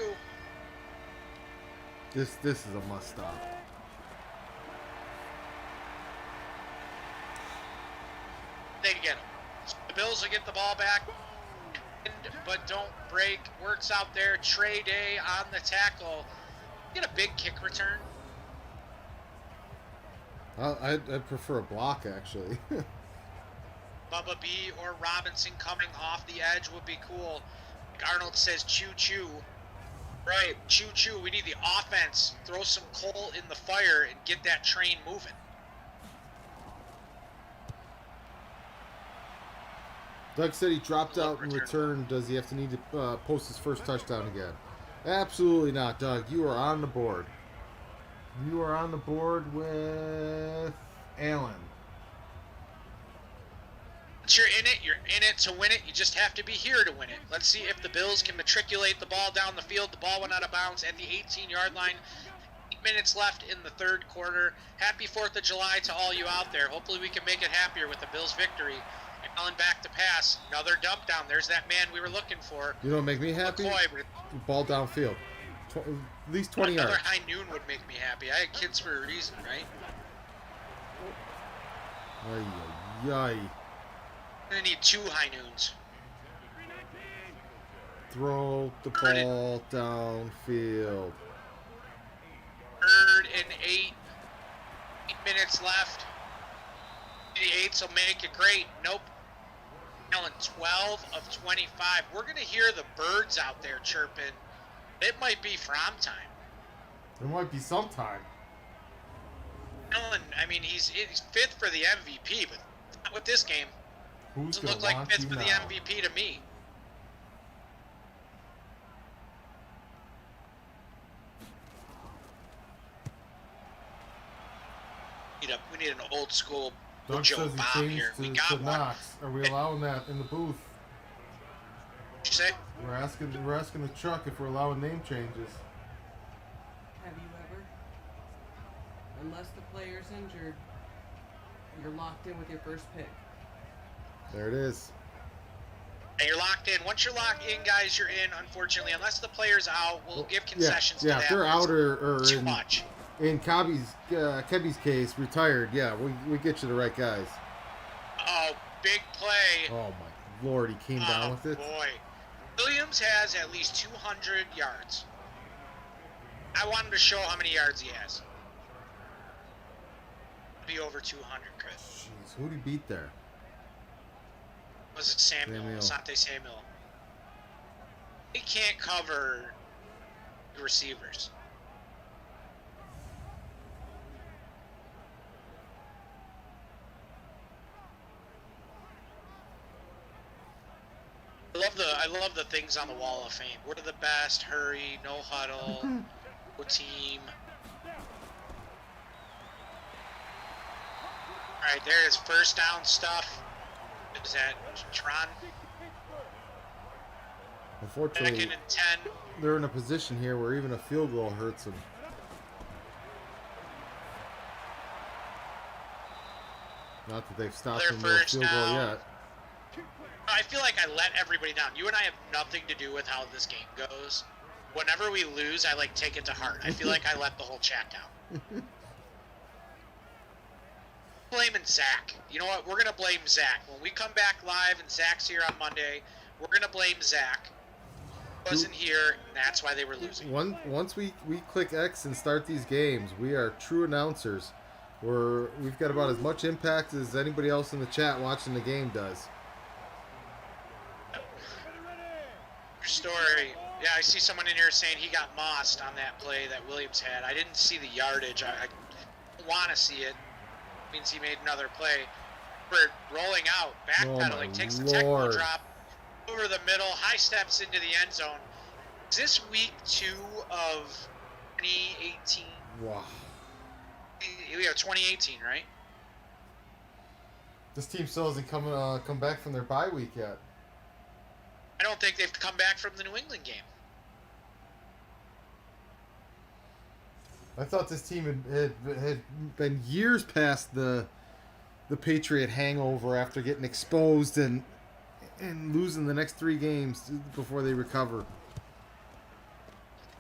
This is a must stop. They get him. The Bills will get the ball back, but don't break. Works out there. Trey Day on the tackle. Get a big kick return. I'd prefer a block, actually. Bubba B or Robinson coming off the edge would be cool. Like Arnold says, choo-choo. Right, choo-choo. We need the offense. Throw some coal in the fire and get that train moving. Doug said he dropped out in return. Does he have to need to post his first touchdown again? Absolutely not, Doug. You are on the board. You are on the board with Allen. Once you're in it to win it. You just have to be here to win it. Let's see if the Bills can matriculate the ball down the field. The ball went out of bounds at the 18-yard line. 8 minutes left in the 3rd quarter. Happy 4th of July to all you out there. Hopefully we can make it happier with the Bills' victory. Allen back to pass. Another dump down. There's that man we were looking for. You know what make me happy? McCoy, ball downfield. At least 20 yards. Another high noon would make me happy. I had kids for a reason, right? Ay. I'm going to need 2 high noons. Throw the ball downfield. 3rd and 8. 8 minutes left. The 8s will make it great. Nope. Allen, 12 of 25. We're going to hear the birds out there chirping. It might be from time. It might be sometime. Allen, I mean, he's 5th for the MVP, but not with this game. Who's Doesn't look like 5th for the MVP to me. we need an old school Doug Joe says he bomb changed here. We to got one. Knox. Are we allowing that in the booth? What'd you say? We're asking the Chuck if we're allowing name changes. Have you ever? Unless the player's injured, you're locked in with your first pick. There it is. And you're locked in. Once you're locked in, guys, you're in. Unfortunately, unless the player's out, we'll give concessions to that. Yeah, if they're out or too much. In Kevy's case, retired. Yeah, we get you the right guys. Oh, big play. Oh my Lord, he came down with it. Boy, Williams has at least 200 yards. I want him to show how many yards he has. Be over 200, Chris. Jeez, who'd he beat there? Was it Samuel? Asante Samuel. He can't cover the receivers. I love the things on the wall of fame. We're the best. Hurry, no huddle, no team. All right, there is first down stuff. Is that Tron? Unfortunately, 2nd and 10. They're in a position here where even a field goal hurts them. Not that they've stopped them with a field goal yet. I feel like I let everybody down. You and I have nothing to do with how this game goes. Whenever we lose, I take it to heart. I feel like I let the whole chat down. Blaming Zach. You know what? We're going to blame Zach. When we come back live and Zach's here on Monday, we're going to blame Zach. He wasn't here, and that's why they were losing. Once we click X and start these games, we are true announcers. We've got about as much impact as anybody else in the chat watching the game does. Story. Yeah, I see someone in here saying he got mossed on that play that Williams had. I didn't see the yardage. I want to see it. It means he made another play. We're rolling out, backpedaling, takes the technical drop over the middle, high steps into the end zone. Is this week 2 of 2018? Wow. We have 2018, right? This team still hasn't come back from their bye week yet. I don't think they've come back from the New England game. I thought this team had been years past the Patriot hangover after getting exposed and losing the next 3 games before they recover.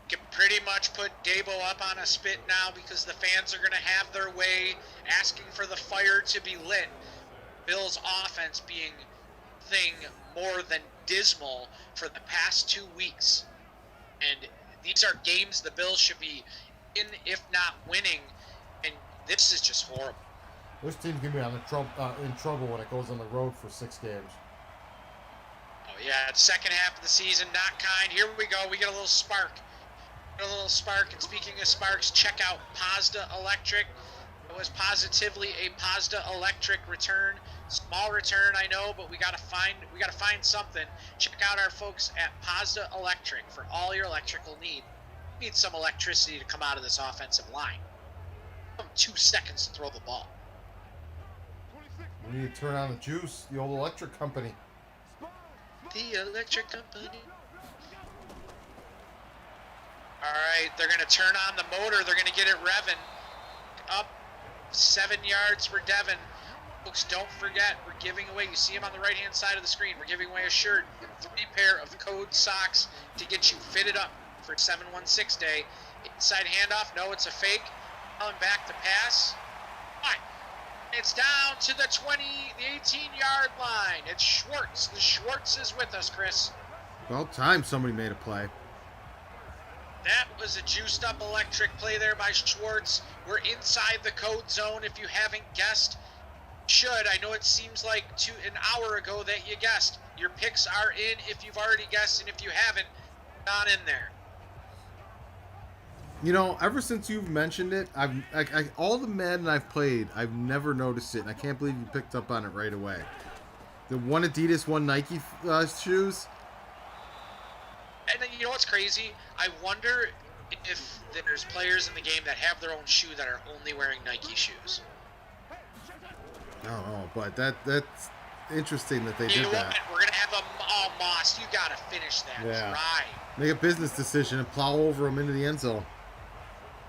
Can pretty much put Dabo up on a spit now because the fans are going to have their way, asking for the fire to be lit. Bills' offense being thing more than dismal for the past 2 weeks, and these are games the Bills should be in, if not winning, and this is just horrible. This team's gonna be in trouble when it goes on the road for 6 games. Oh yeah, it's second half of the season, not kind. Here we go. We get a little spark. And speaking of sparks, check out Pazda Electric. It was positively a Pazda Electric return. Small return, I know, but we gotta find something. Check out our folks at Pazda Electric for all your electrical need. We need some electricity to come out of this offensive line. 2 seconds to throw the ball. We need to turn on the juice, the old electric company. The electric company. All right, they're gonna turn on the motor. They're gonna get it revving. Up 7 yards for Devin. Folks, don't forget, we're giving away, you see him on the right-hand side of the screen, we're giving away a shirt and 3 pair of code socks to get you fitted up for 716 day. Inside handoff, no, it's a fake. Calling back to pass. Fine. It's down to the 18-yard line. It's Schwartz. The Schwartz is with us, Chris. About time somebody made a play. That was a juiced-up electric play there by Schwartz. We're inside the code zone, if you haven't guessed. I know it seems like an hour ago that you guessed. Your picks are in if you've already guessed, and if you haven't, not in there. You know, ever since you've mentioned it, all the Madden I've played, I've never noticed it, and I can't believe you picked up on it right away. The one Adidas, one Nike shoes. And then you know what's crazy? I wonder if there's players in the game that have their own shoe that are only wearing Nike shoes. don't know, but that's interesting that they You did know what? that. We're gonna have a Moss. You gotta finish that Yeah. drive. Make a business decision and plow over him into the end zone.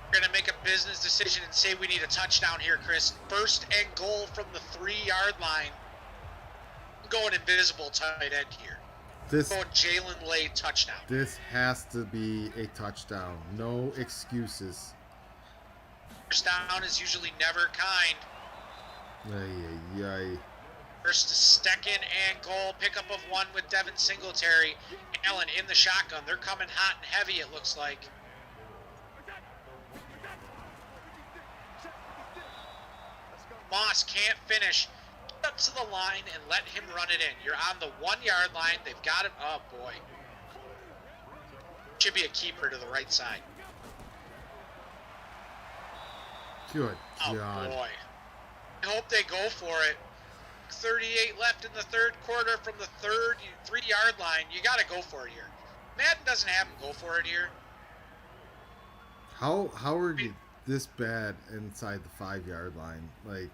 We're gonna make a business decision and say we need a touchdown here, Chris. First and goal from the 3-yard line. I'm going invisible tight end here. This I'm going Jalen Lay touchdown. this has to be a touchdown. No excuses. First down is usually never kind. Ay, ay, ay. First, second, and goal. Pickup of 1 with Devin Singletary. Allen in the shotgun. They're coming hot and heavy, it looks like. Moss can't finish. Get up to the line and let him run it in. You're on the 1-yard line. They've got it. Oh, boy. Should be a keeper to the right side. Good Oh, God. boy. I hope they go for it. 38 left in the third quarter from the 3-yard line. You got to go for it here. Madden doesn't have him go for it here. How are you this bad inside the 5-yard line? Like,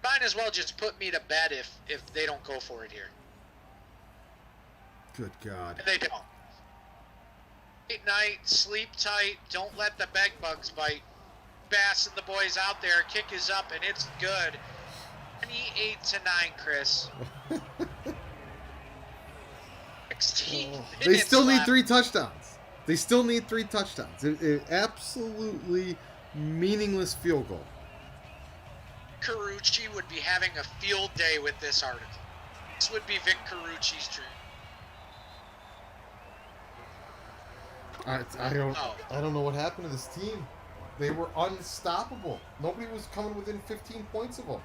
Might as well just put me to bed if they don't go for it here. good God. And they don't. Late night, sleep tight, don't let the bed bugs bite. Bass and the boys out there, kick is up and it's good. 28-9, Chris. 16 minutes They still need left. 3 touchdowns. They still need 3 touchdowns. Absolutely meaningless field goal. Carucci would be having a field day with this article. This would be Vic Carucci's dream. I don't know what happened to this team. They were unstoppable. Nobody was coming within 15 points of them.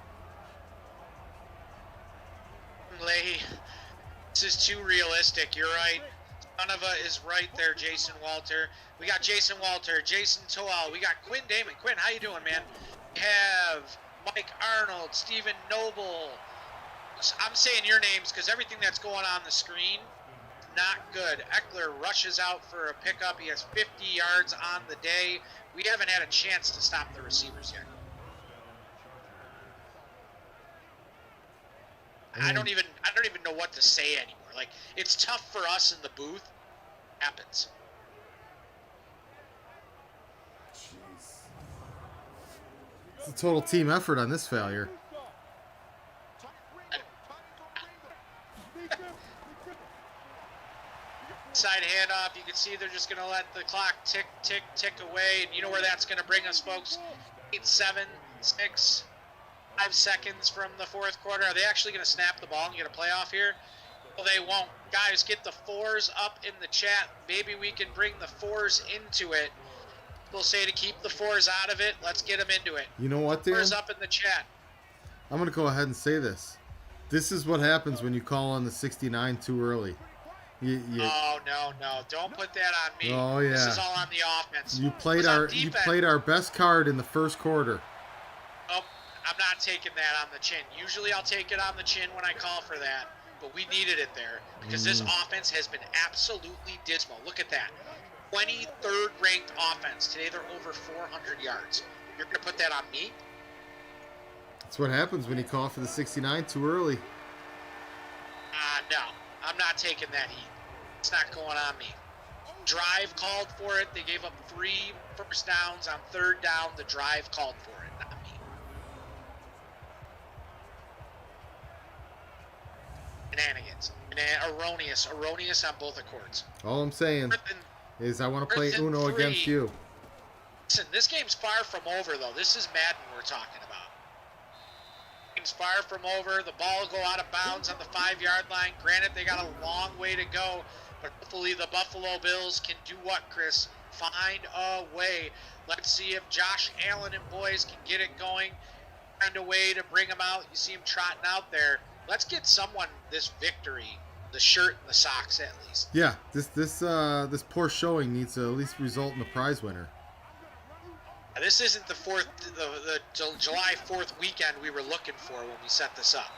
Lay, this is too realistic. You're right. Sonova is right there, Jason Walter. We got Jason Walter, Jason Toal. We got Quinn Damon. Quinn, how you doing, man? We have Mike Arnold, Stephen Noble. I'm saying your names because everything that's going on the screen, not good. Eckler rushes out for a pickup. He has 50 yards on the day. We haven't had a chance to stop the receivers yet. I don't even know what to say anymore. Like, it's tough for us in the booth. Happens. Jeez. It's a total team effort on this failure. Side handoff, you can see they're just going to let the clock tick, tick, tick away. And you know where that's going to bring us, folks? 8, 7, 6, 5 seconds from the fourth quarter. Are they actually going to snap the ball and get a playoff here? Well, they won't. Guys, get the 4s up in the chat. Maybe we can bring the 4s into it. We'll say to keep the 4s out of it. Let's get them into it. You know what, Dan? 4s up in the chat. I'm going to go ahead and say this. This is what happens when you call on the 69 too early. Oh, no. Don't put that on me. Oh, yeah. This is all on the offense. You played our best card in the first quarter. Oh, I'm not taking that on the chin. Usually I'll take it on the chin when I call for that, but we needed it there because this offense has been absolutely dismal. Look at that. 23rd ranked offense. Today they're over 400 yards. You're going to put that on me? That's what happens when you call for the 69 too early. No. I'm not taking that heat. It's not going on me. Drive called for it. They gave up 3 first downs on 3rd down. The drive called for it, not me. Shenanigans. Erroneous on both accords. All I'm saying is I want to play Uno against you. Listen, this game's far from over, though. This is Madden we're talking about. Game's far from over. The ball will go out of bounds on the 5-yard line. Granted, they got a long way to go, but hopefully the Buffalo Bills can do what, Chris? Find a way. Let's see if Josh Allen and boys can get it going. Find a way to bring them out. You see him trotting out there. Let's get someone this victory, the shirt and the socks at least. Yeah, this poor showing needs to at least result in a prize winner. This isn't the July 4th weekend we were looking for when we set this up.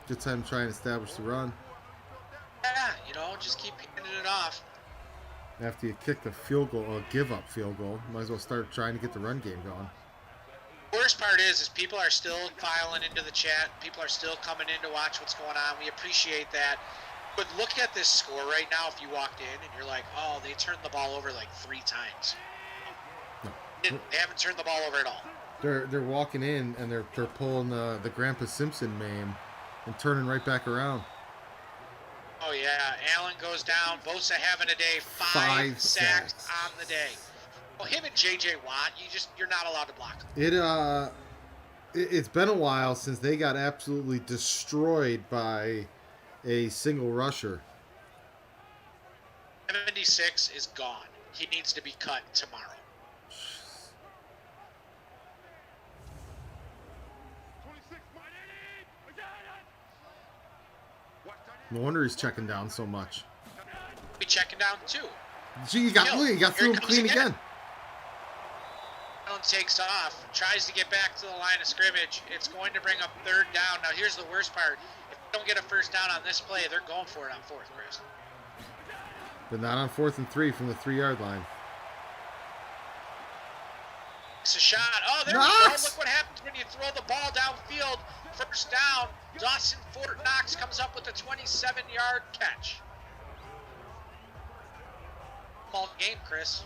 Good time trying to establish the run. Yeah, just keep handing it off. After you kick the field goal, or give up field goal, might as well start trying to get the run game going. Worst part is people are still filing into the chat. People are still coming in to watch what's going on. We appreciate that. But look at this score right now. If you walked in and you're like, oh, they turned the ball over like 3 times. They haven't turned the ball over at all. They're walking in and they're pulling the Grandpa Simpson meme and turning right back around. Oh yeah, Allen goes down. Bosa having a day. 5 sacks on the day. Well, him and J.J. Watt, you're not allowed to block them. It's been a while since they got absolutely destroyed by a single rusher. 76 is gone. He needs to be cut tomorrow. No wonder he's checking down so much. Be checking down too. Gee, you got through him clean again. Allen takes off, tries to get back to the line of scrimmage. It's going to bring up 3rd down. Now here's the worst part. If they don't get a 1st down on this play, they're going for it on 4th, Chris. But not on 4th and 3 from the 3-yard line. It's a shot. Oh, there we go. Look what happens when you throw the ball downfield. 1st down. Dawson Fort Knox comes up with a 27-yard catch. Ball game, Chris.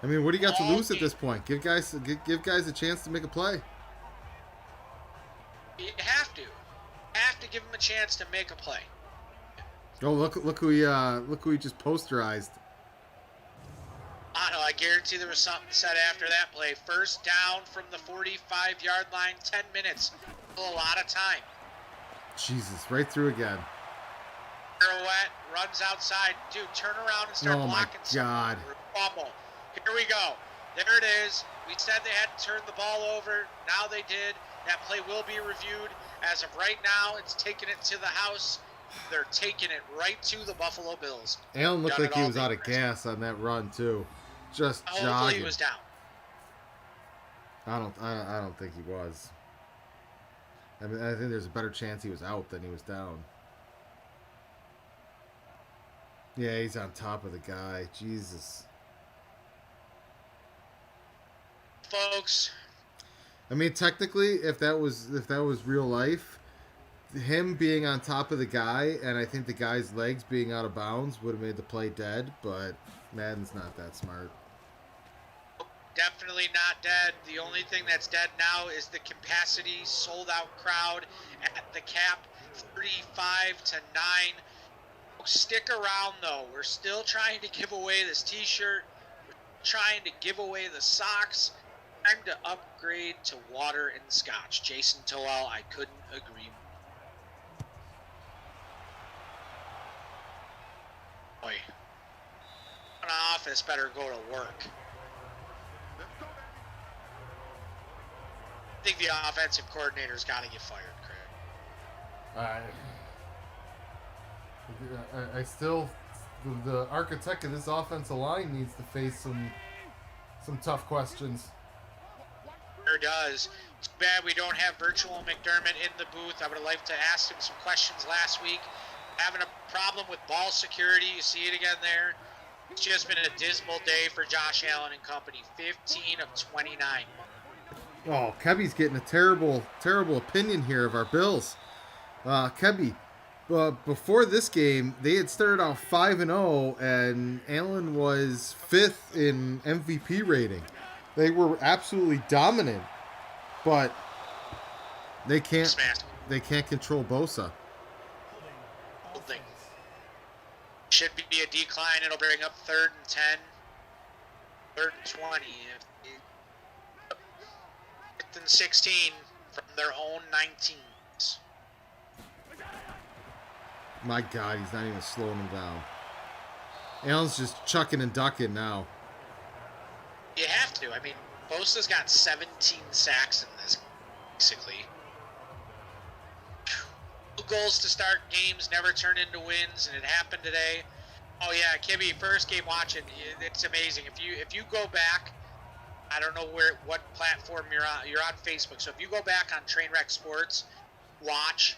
I mean, what do you got to lose at this point? Give guys a chance to make a play. You have to. You have to give them a chance to make a play. Oh, look who he just posterized. I guarantee there was something said after that play. 1st down from the 45-yard line, 10 minutes. A lot of time. Jesus, right through again. Pirouette, runs outside. Dude, turn around and start blocking. Oh, my God. Fumble. Here we go. There it is. We said they hadn't turned the ball over. Now they did. That play will be reviewed. As of right now, it's taking it to the house. They're taking it right to the Buffalo Bills. Allen looked like he was out of gas on that run, too. Just jogging. Hopefully he was down. I don't think he was. I mean, I think there's a better chance he was out than he was down. Yeah, he's on top of the guy. Jesus. Folks. I mean, technically, if that was real life, him being on top of the guy and I think the guy's legs being out of bounds would have made the play dead, but Madden's not that smart. Definitely not dead. The only thing that's dead now is the capacity sold-out crowd at the cap, 35 to 9. Stick around, though. We're still trying to give away this T-shirt. We're trying to give away the socks. Time to upgrade to water and scotch. Jason Towell, I couldn't agree more. Boy, an office better go to work. I think the offensive coordinator's got to get fired, Craig. I still, the architect of this offensive line needs to face some tough questions. Sure does. It's bad we don't have virtual McDermott in the booth. I would have liked to ask him some questions last week. Having a problem with ball security. You see it again there. It's just been a dismal day for Josh Allen and company. 15 of 29. Oh, Kebby's getting a terrible opinion here of our Bills. Kebby, before this game, they had started off 5-0, and Allen was 5th in MVP rating. They were absolutely dominant, but they can't control Bosa. Should be a decline. It'll bring up 3rd and 10, 3rd and 20. 5th and 16 from their own 19s. My God, he's not even slowing him down. Allen's just chucking and ducking now. You have to. I mean, Bosa's got 17 sacks in this, basically. 2 goals to start games never turn into wins, and it happened today. Oh yeah, Kibby, first game watching, it's amazing. If you go back, I don't know what platform you're on. You're on Facebook, so if you go back on Trainwreck Sports, watch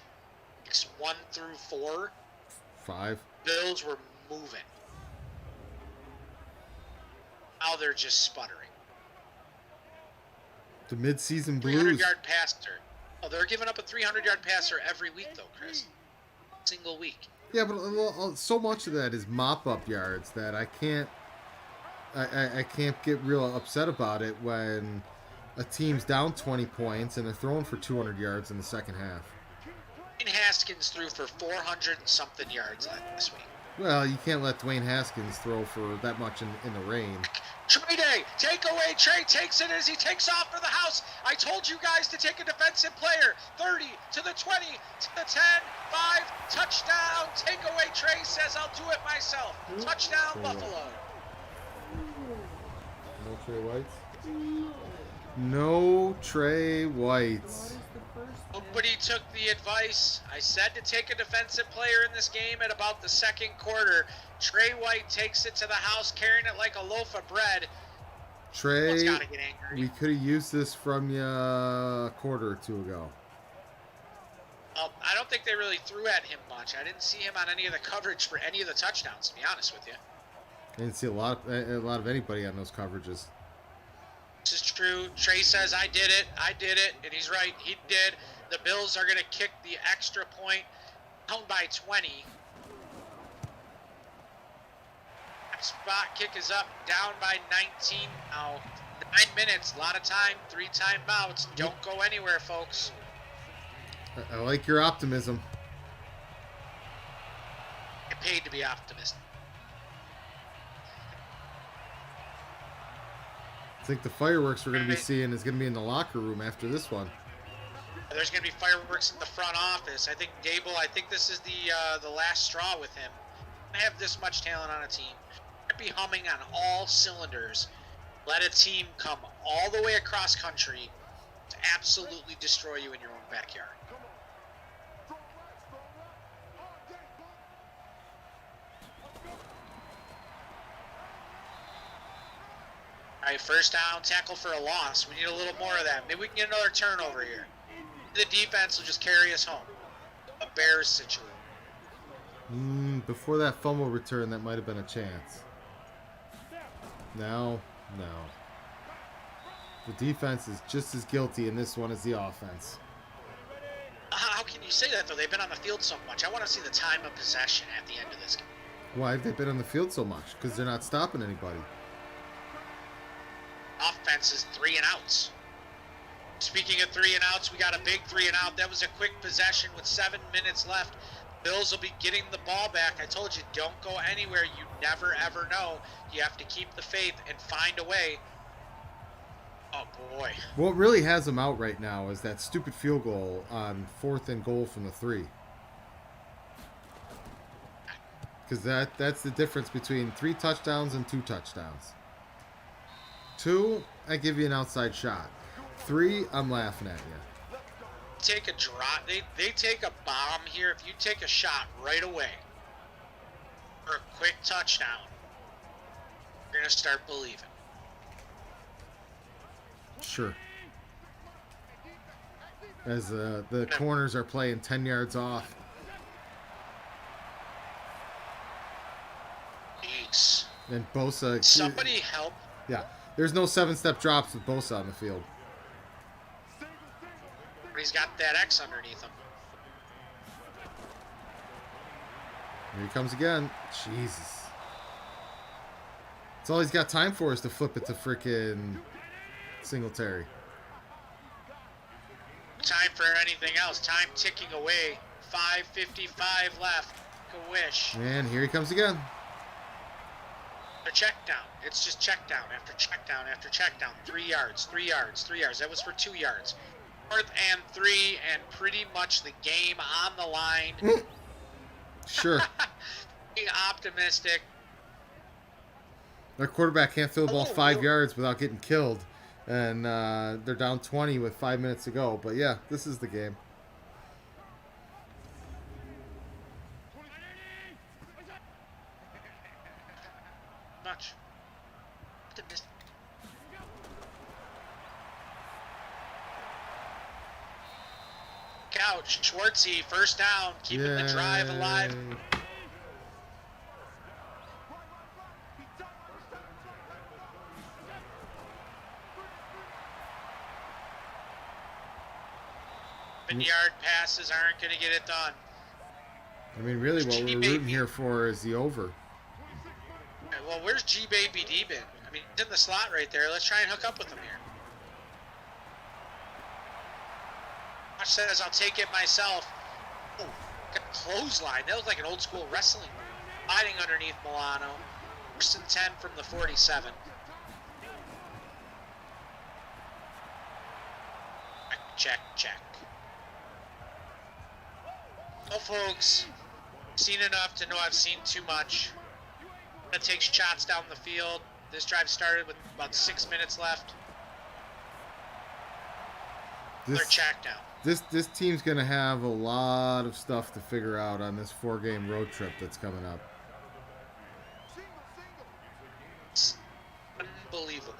1 through 4. 5. Bills were moving. Now they're just sputtering. The mid-season 300 blues. yard passer. Oh, they're giving up a 300 yard passer every week, though, Chris. Single week. Yeah, but so much of that is mop-up yards that I can't get real upset about it when a team's down 20 points and they're throwing for 200 yards in the second half. Dwayne Haskins threw for 400 and something yards this week. Well, you can't let Dwayne Haskins throw for that much in the rain. Trey Day, take away. Trey takes it as he takes off for the house. I told you guys to take a defensive player. 30 to the 20 to the 10, 5, touchdown. Take away. Trey says, I'll do it myself. Touchdown, Buffalo. No Trey Whites? No Trey Whites. Nobody took the advice. I said to take a defensive player in this game at about the second quarter. Trey White takes it to the house, carrying it like a loaf of bread. Trey, Gotta get angry. we could have used this from you a quarter or two ago. I don't think they really threw at him much. I didn't see him on any of the coverage for any of the touchdowns, to be honest with you. I didn't see a lot of anybody on those coverages. This is true. Trey says, I did it, and he's right. He did. The Bills are going to kick the extra point, down by 20. Spot kick is up, down by 19 now. 9 minutes, a lot of time, 3 timeouts. Don't go anywhere, folks. I like your optimism. Get paid to be optimistic. I think the fireworks we're going to be seeing is going to be in the locker room after this one. There's going to be fireworks in the front office. I think this is the last straw with him. I have this much talent on a team. I'd be humming on all cylinders. Let a team come all the way across country to absolutely destroy you in your own backyard. All right, first down, tackle for a loss. We need a little more of that. Maybe we can get another turnover here. The defense will just carry us home. A Bears situation. Before that fumble return, that might have been a chance. No. The defense is just as guilty in this one as the offense. How can you say that, though? They've been on the field so much. I want to see the time of possession at the end of this game. Why have they been on the field so much? Because they're not stopping anybody. Offense is 3 and outs. Speaking of 3 and outs, we got a big 3 and out. That was a quick possession with 7 minutes left. Bills will be getting the ball back. I told you, don't go anywhere. You never, ever know. You have to keep the faith and find a way. Oh, boy. What really has them out right now is that stupid field goal on 4th and goal from the 3. Because that's the difference between 3 touchdowns and 2 touchdowns. 2, I give you an outside shot. 3, I'm laughing at you. Take a drop. They take a bomb here. If you take a shot right away or a quick touchdown, you're going to start believing. Sure. As the corners are playing 10 yards off. Jeez. And Bosa... Somebody help. Yeah. There's no 7-step drops with Bosa on the field. But he's got that X underneath him. Here he comes again. Jesus. That's all he's got time for is to flip it to frickin' Singletary. Time for anything else. Time ticking away. 5:55 left. Make a wish. And here he comes again. A check down. It's just check down after check down after check down. 3 yards, 3 yards, 3 yards. That was for 2 yards. 4th and 3, and pretty much the game on the line. Sure. Being optimistic. Their quarterback can't throw the ball 5 yards without getting killed. And they're down 20 with 5 minutes to go. But yeah, this is the game. Much. Optimistic. Couch, Schwartzy, first down, keeping the drive alive. 7-yard passes aren't going to get it done. I mean, really, what we're rooting here for is the over. Well, where's G-Baby D been? I mean, he's in the slot right there. Let's try and hook up with him here. Josh says, I'll take it myself. Oh, got a clothesline. That was like an old school wrestling move. Hiding underneath Milano. 1st and 10 from the 47. Check, check. Well, folks, seen enough to know I've seen too much. I'm going to take shots down the field. This drive started with about 6 minutes left. They're checked now. This team's going to have a lot of stuff to figure out on this 4-game road trip that's coming up. It's unbelievable.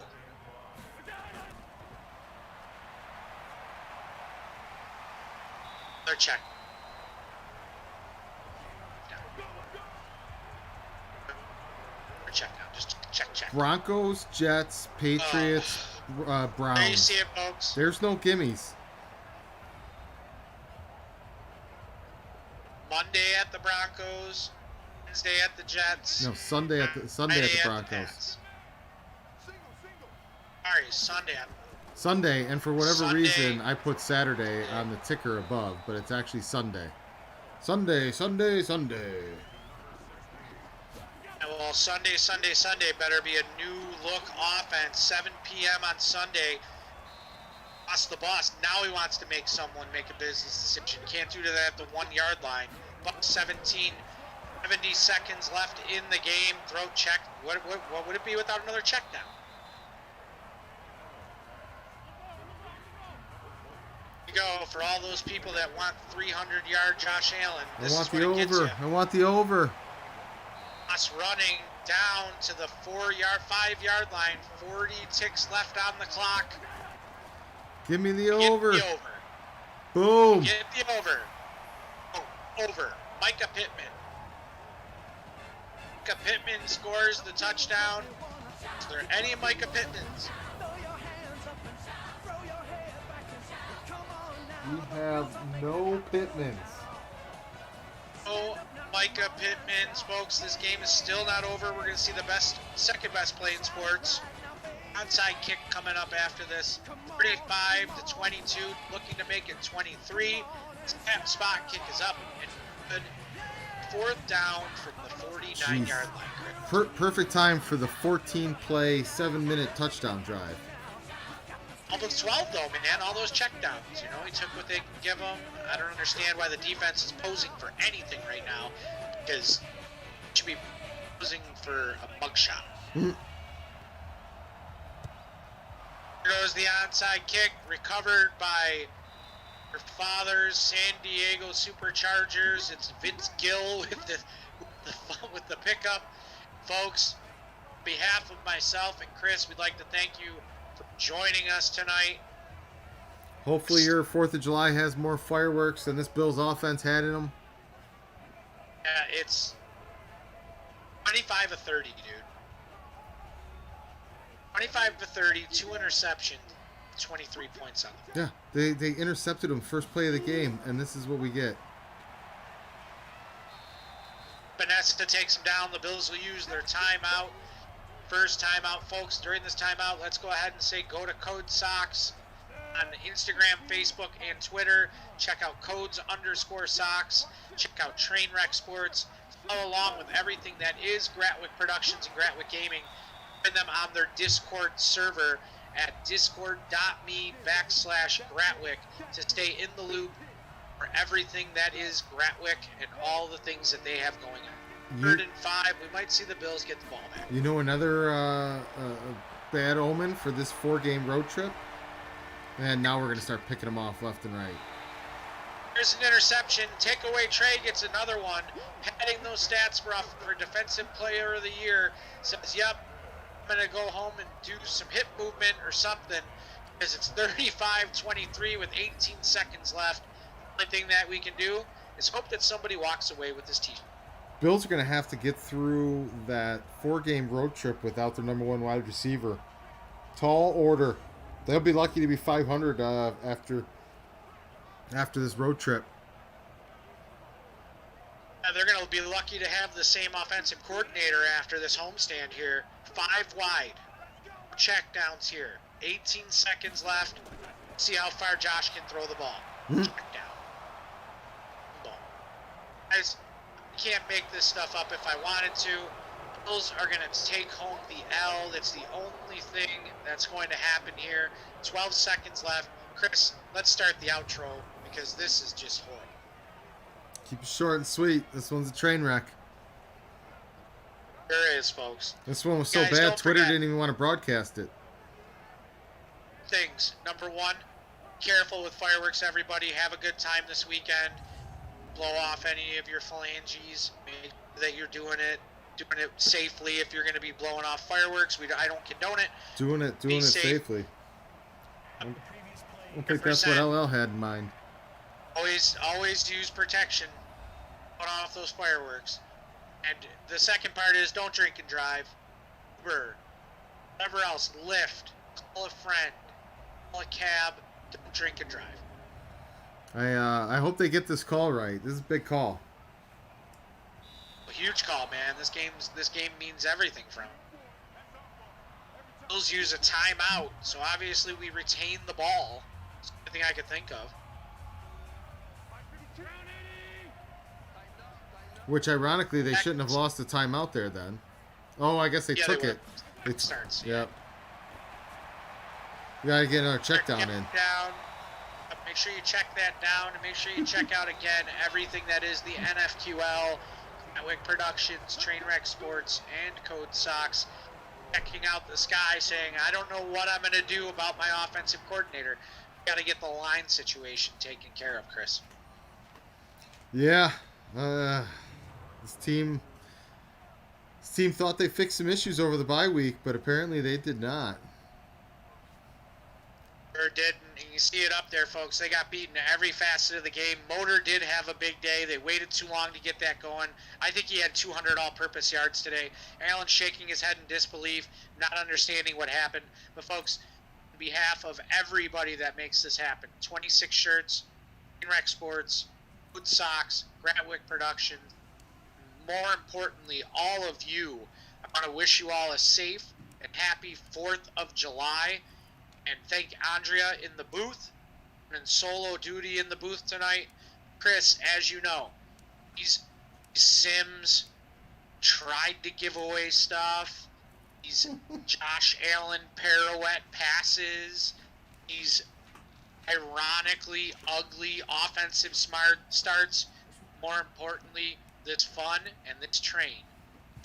They're checked. They're checked now. Just check. Broncos, Jets, Patriots, Browns. There you see it, folks. There's no gimmies. Monday at the Broncos, Wednesday at the Jets. No, Sunday at the Broncos. Sorry, Sunday. Sunday, and for whatever Sunday. reason, I put Saturday on the ticker above, but it's actually Sunday. Sunday. Well, Sunday better be a new look offense. 7 p.m. on Sunday. The boss. Now he wants to make someone make a business decision. Can't do that at the 1-yard line. Buck 17, 70 seconds left in the game. Throw check. What would it be without another check down? Here you go for all those people that want 300-yard Josh Allen. I want the over. Us running down to the 5-yard line. 40 ticks left on the clock. Give me the over. Get the over. Boom. Get the over. Oh, over. Micah Pittman. Micah Pittman scores the touchdown. Is there any Micah Pittmans? We have no Pittmans. Oh, Micah Pittmans, folks. This game is still not over. We're going to see the second best play in sports. Onside kick coming up after this. 35-22, looking to make it 23. Spot kick is up and good. 4th down from the 49-yard line. Perfect time for the 14-play, 7-minute touchdown drive. All those 12, though, man. All those checkdowns. You know, he took what they can give him. I don't understand why the defense is posing for anything right now, because it should be posing for a mugshot. Here goes the onside kick, recovered by your father's San Diego Superchargers. It's Vince Gill with the pickup. Folks, on behalf of myself and Chris, we'd like to thank you for joining us tonight. Hopefully your 4th of July has more fireworks than this Bills offense had in them. Yeah, it's 25 of 30, dude. 25 of 30, 2 interceptions, 23 points on them. Yeah, they intercepted him first play of the game, and this is what we get. Vanessa takes him down. The Bills will use their timeout. First timeout, folks. During this timeout, let's go ahead and say go to Code Sox on Instagram, Facebook, and Twitter. Check out Codes_Sox. Check out Trainwreck Sports. Follow along with everything that is Gratwick Productions and Gratwick Gaming. Find them on their Discord server at discord.me/Gratwick to stay in the loop for everything that is Gratwick and all the things that they have going on. 3rd and 5, we might see the Bills get the ball back. You know another bad omen for this 4-game road trip? And now we're going to start picking them off left and right. There's an interception. Takeaway Trey gets another one. Padding those stats for Defensive Player of the Year. Says, yep, I'm going to go home and do some hip movement or something, because it's 35-23 with 18 seconds left. The only thing that we can do is hope that somebody walks away with this t-shirt. Bills are going to have to get through that 4-game road trip without their number 1 wide receiver. Tall order. They'll be lucky to be 500 after after this road trip. They're going to be lucky to have the same offensive coordinator after this homestand here. 5 wide. Check downs here. 18 seconds left. See how far Josh can throw the ball. Check down. Ball. Guys, I can't make this stuff up if I wanted to. Bills are going to take home the L. That's the only thing that's going to happen here. 12 seconds left. Chris, let's start the outro because this is just horrible. Keep it short and sweet. This one's a train wreck. There is, folks. This one was so Guys, bad, don't Twitter forget. didn't even want to broadcast it. Things. Number one, careful with fireworks, everybody. Have a good time this weekend. Blow off any of your phalanges. Make sure that you're doing it safely if you're going to be blowing off fireworks. I don't condone it. Doing it safe. safely. I don't think that's what 100%. LL had in mind. Always use protection. Put off those fireworks. And the second part is don't drink and drive. Uber, whatever else, Lyft, call a friend, call a cab. Don't drink and drive. I hope they get this call right. This is a big call. A huge call, man. This game means everything for them. Bills use a timeout, so obviously we retain the ball. That's the only thing I could think of. Which, ironically, they shouldn't have lost the timeout there then. Oh, I guess they Yeah, took they it. were. Starts. Yep. We gotta get another check down in. Make sure you check that down, and make sure you check out again everything that is the NFQL, Network Productions, Trainwreck Sports, and Code Sox. Checking out the sky, saying, I don't know what I'm going to do about my offensive coordinator. Got to get the line situation taken care of, Chris. Yeah. This team thought they fixed some issues over the bye week, but apparently they did not. Sure did, and you see it up there, folks. They got beaten every facet of the game. Motor did have a big day. They waited too long to get that going. I think he had 200 all-purpose yards today. Allen shaking his head in disbelief, not understanding what happened. But, folks, on behalf of everybody that makes this happen, 26 shirts, Trainwreck Sports, Food Sox, Gratwick Productions, more importantly, all of you, I want to wish you all a safe and happy 4th of July. And thank Andrea in the booth and solo duty in the booth tonight. Chris, as you know, he's Sims tried to give away stuff. He's Josh Allen pirouette passes. He's ironically ugly offensive smart starts. More importantly, this fun and this train